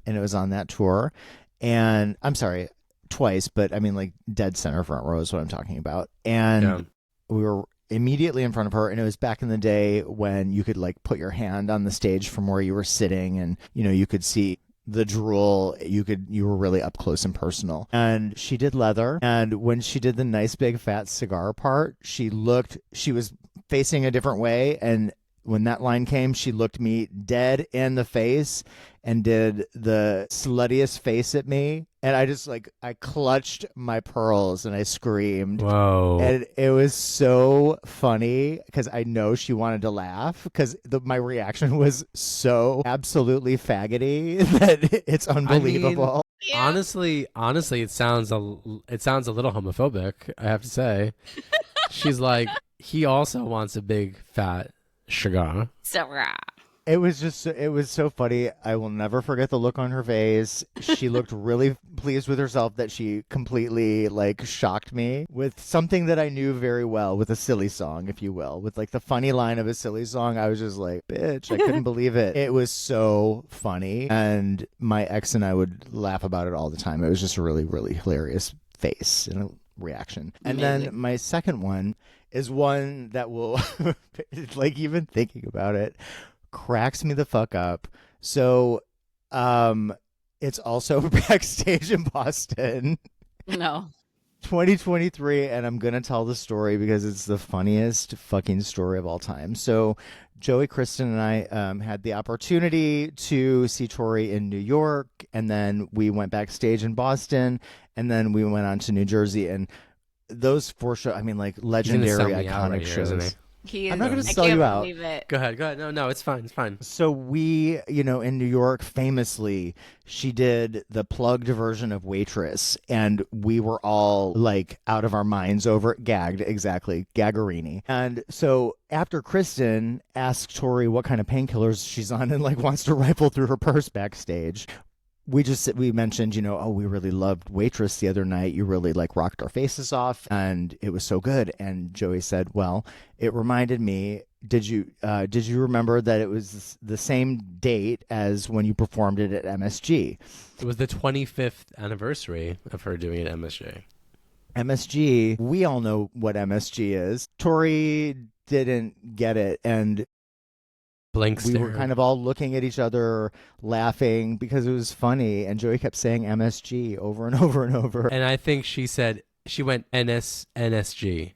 and it was on that tour. And I'm sorry, twice, but I mean like dead center front row is what I'm talking about. And we were immediately in front of her, and it was back in the day when you could like put your hand on the stage from where you were sitting, and you know, you could see the drool. You were really up close and personal. And she did Leather, and when she did the nice big fat cigar part, she was facing a different way, and when that line came, she looked me dead in the face and did the sluttiest face at me. And I just I clutched my pearls and I screamed. Whoa. And it was so funny because I know she wanted to laugh because my reaction was so absolutely faggoty that it's unbelievable. Yeah. Honestly, it sounds a little homophobic, I have to say. She's like, he also wants a big fat sugar. So raw. It was so funny. I will never forget the look on her face. She looked really pleased with herself that she completely shocked me with something that I knew very well, with a silly song, if you will, with the funny line of a silly song. I was just like, bitch, I couldn't believe it. It was so funny. And my ex and I would laugh about it all the time. It was just a really, really hilarious face and a reaction. And Amazing. then my second one is one that will, even thinking about it, cracks me the fuck up. So it's also backstage in Boston. No. 2023, and I'm gonna tell the story because it's the funniest fucking story of all time. So Joey, Kristen, and I had the opportunity to see Tori in New York, and then we went backstage in Boston, and then we went on to New Jersey. And those four shows, I mean, legendary, iconic shows. I'm not going to sell you out. Go ahead. No, it's fine. So we, in New York, famously, she did the plugged version of Waitress, and we were all out of our minds over it, gagged, exactly, gaggerini. And so after Kristen asked Tori what kind of painkillers she's on and wants to rifle through her purse backstage, we mentioned, we really loved Waitress the other night. You really rocked our faces off and it was so good. And Joey said, well, it reminded me, did you remember that it was the same date as when you performed it at MSG? It was the 25th anniversary of her doing it at MSG. MSG, we all know what MSG is. Tori didn't get it, and blank stare. We were kind of all looking at each other, laughing because it was funny, and Joey kept saying MSG over and over and over. And I think she went NSG.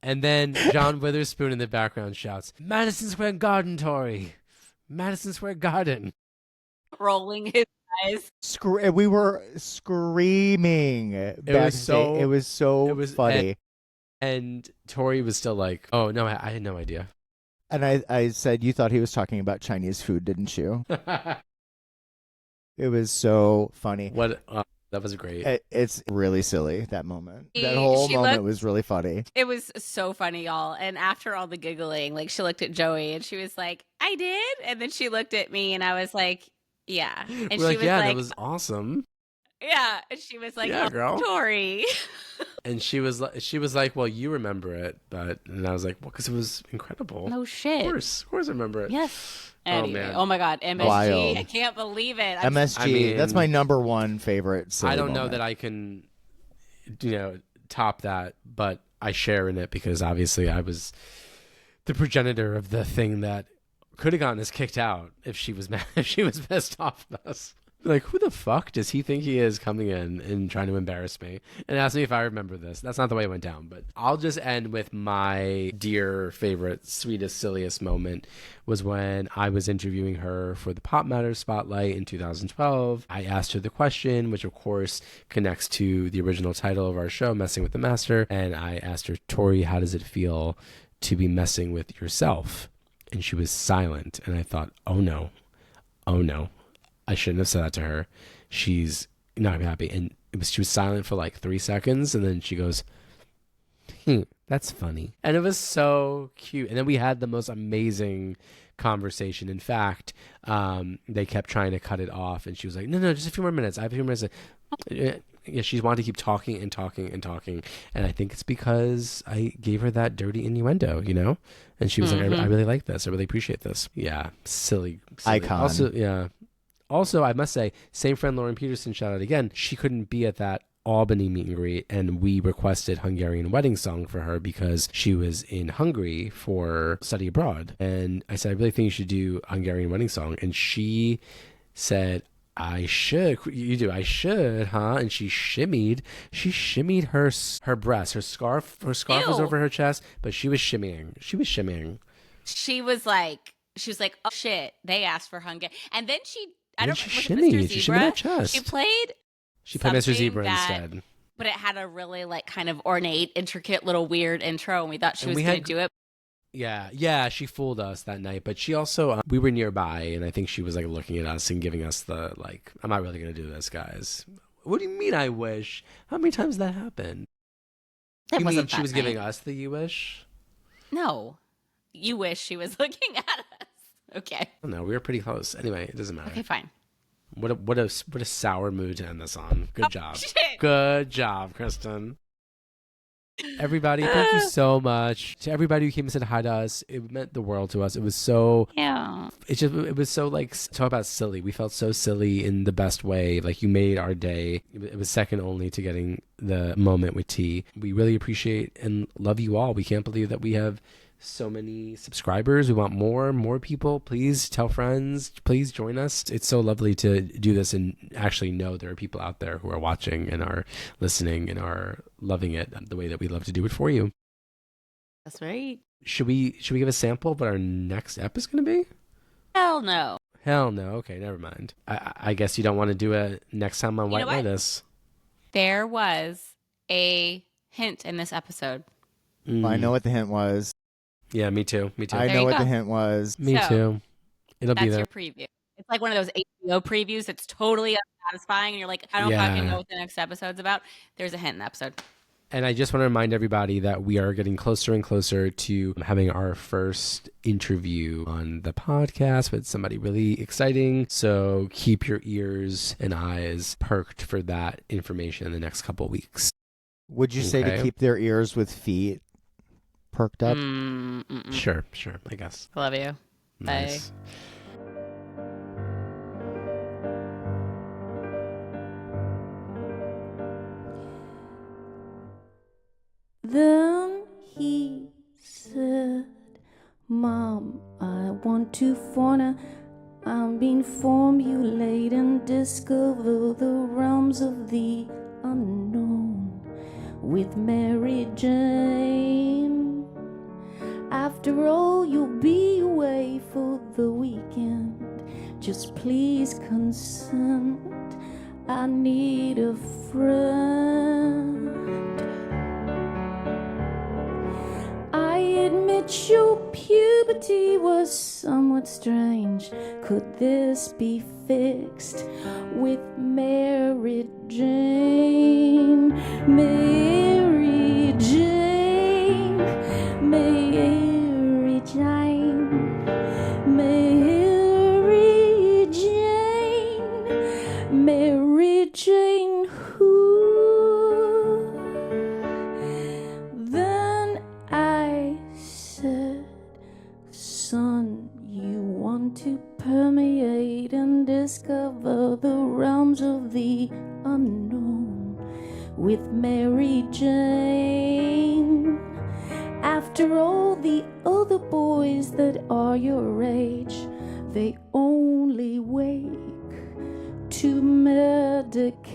And then John Witherspoon in the background shouts, Madison Square Garden, Tori. Madison Square Garden. Rolling his eyes. We were screaming. It was so funny. And Tori was still like, oh, no, I had no idea. And I said, you thought he was talking about Chinese food, didn't you? It was so funny. That was great. It's really silly, that moment. That whole moment was really funny. It was so funny, y'all. And after all the giggling, she looked at Joey and she was like, I did? And then she looked at me and I was like, yeah. And We're she was that was awesome. Yeah. And she was like, yeah, girl. Tori. And she was like, well, you remember it, and I was like, well, because it was incredible. No shit. Of course I remember it. Yes. Oh, Anyway, man. oh my God, MSG! Wild. I can't believe it. MSG. I mean, that's my number one favorite. I don't know moment. that I can, top that, but I share in it because obviously I was the progenitor of the thing that could have gotten us kicked out if she was mad, if she was pissed off with us. Like, who the fuck does he think he is coming in and trying to embarrass me and ask me if I remember this? That's not the way it went down, but I'll just end with my dear favorite, sweetest, silliest moment was when I was interviewing her for the Pop Matters Spotlight in 2012. I asked her the question, which of course connects to the original title of our show, Messing with the Master. And I asked her, Tori, how does it feel to be messing with yourself? And she was silent. And I thought, oh no. I shouldn't have said that to her. She's not happy. And she was silent for like 3 seconds. And then she goes, that's funny. And it was so cute. And then we had the most amazing conversation. In fact, they kept trying to cut it off. And she was like, no, just a few more minutes. I have a few more minutes. Yeah, she's wanted to keep talking and talking and talking. And I think it's because I gave her that dirty innuendo, And she was like, I really like this. I really appreciate this. Yeah, silly. Icon. Also, yeah. Also, I must say, same friend Lauren Peterson, shout out again. She couldn't be at that Albany meet and greet, and we requested Hungarian Wedding Song for her because she was in Hungary for study abroad. And I said, I really think you should do Hungarian Wedding Song. And she said, I should. You do. I should, huh? And she shimmied her breast. Her scarf was over her chest, but she was shimmying. She was like, oh shit, they asked for Hungary. And then I don't know, she shimmied her chest. She played Mr. Zebra instead. But it had a really like kind of ornate, intricate little weird intro, and we thought she was going to do it. Yeah, she fooled us that night. But she also, we were nearby, and I think she was like looking at us and giving us the like, I'm not really going to do this, guys. What do you mean I wish? How many times did that happened? You mean she was giving us the you wish? No. You wish she was looking at us. Okay. No, we were pretty close. Anyway, it doesn't matter. Okay, fine. What a sour mood to end this on. Good job. Shit. Good job, Kristen. Everybody, thank you so much. To everybody who came and said hi to us, it meant the world to us. It was so... Yeah. It was so like, talk about silly. We felt so silly in the best way. Like, you made our day. It was second only to getting the moment with T. We really appreciate and love you all. We can't believe that we have so many subscribers. We want more people. Please tell friends. Please join us. It's so lovely to do this and actually know there are people out there who are watching and are listening and are loving it the way that we love to do it for you. That's right. Should we give a sample of what our next ep is going to be? Hell no. Okay, never mind. I guess you don't want to do a next time on White Lotus. There was a hint in this episode. I know what the hint was. Yeah, me too. I know what the hint was. Me too. It'll be there. That's your preview. It's like one of those HBO previews that's totally unsatisfying, and you're like, I don't fucking know what the next episode's about. There's a hint in the episode. And I just want to remind everybody that we are getting closer and closer to having our first interview on the podcast with somebody really exciting. So keep your ears and eyes perked for that information in the next couple of weeks. Would you say to keep their ears with feet perked up? Sure, I guess. Love you. Nice. Bye. Then he said, Mom, I want to fauna. I'm being formulated and discover the realms of the unknown with Mary Jane. After all, you'll be away for the weekend. Just please consent. I need a friend. I admit your puberty was somewhat strange. Could this be fixed with Mary Jane? Mary Jane, Mary Jane, Mary Jane, Mary Jane, who? discover the realms of the unknown with Mary Jane. After all the other boys that are your age, they only wake to medicate.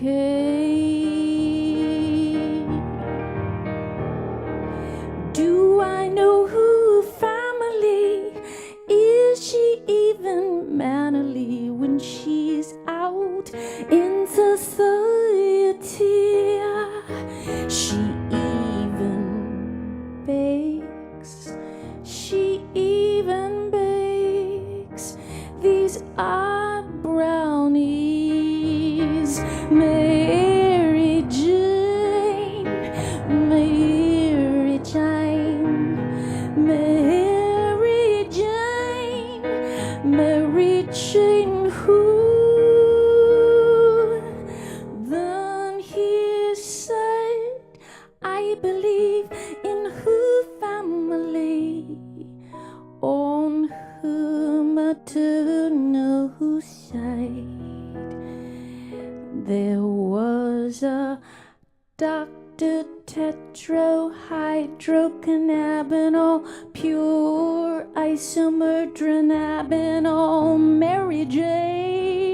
Do I know who family? Is she even mannerly when she's out in society? She even bakes. She even bakes. These are brownies. Mary Jane, Mary Jane, Mary Jane, Mary Jane, who? Then he said, I believe in who family, on her maternal side. There was a Dr. Tetrahydrocannabinol, pure isomerdronabinol, Mary Jane.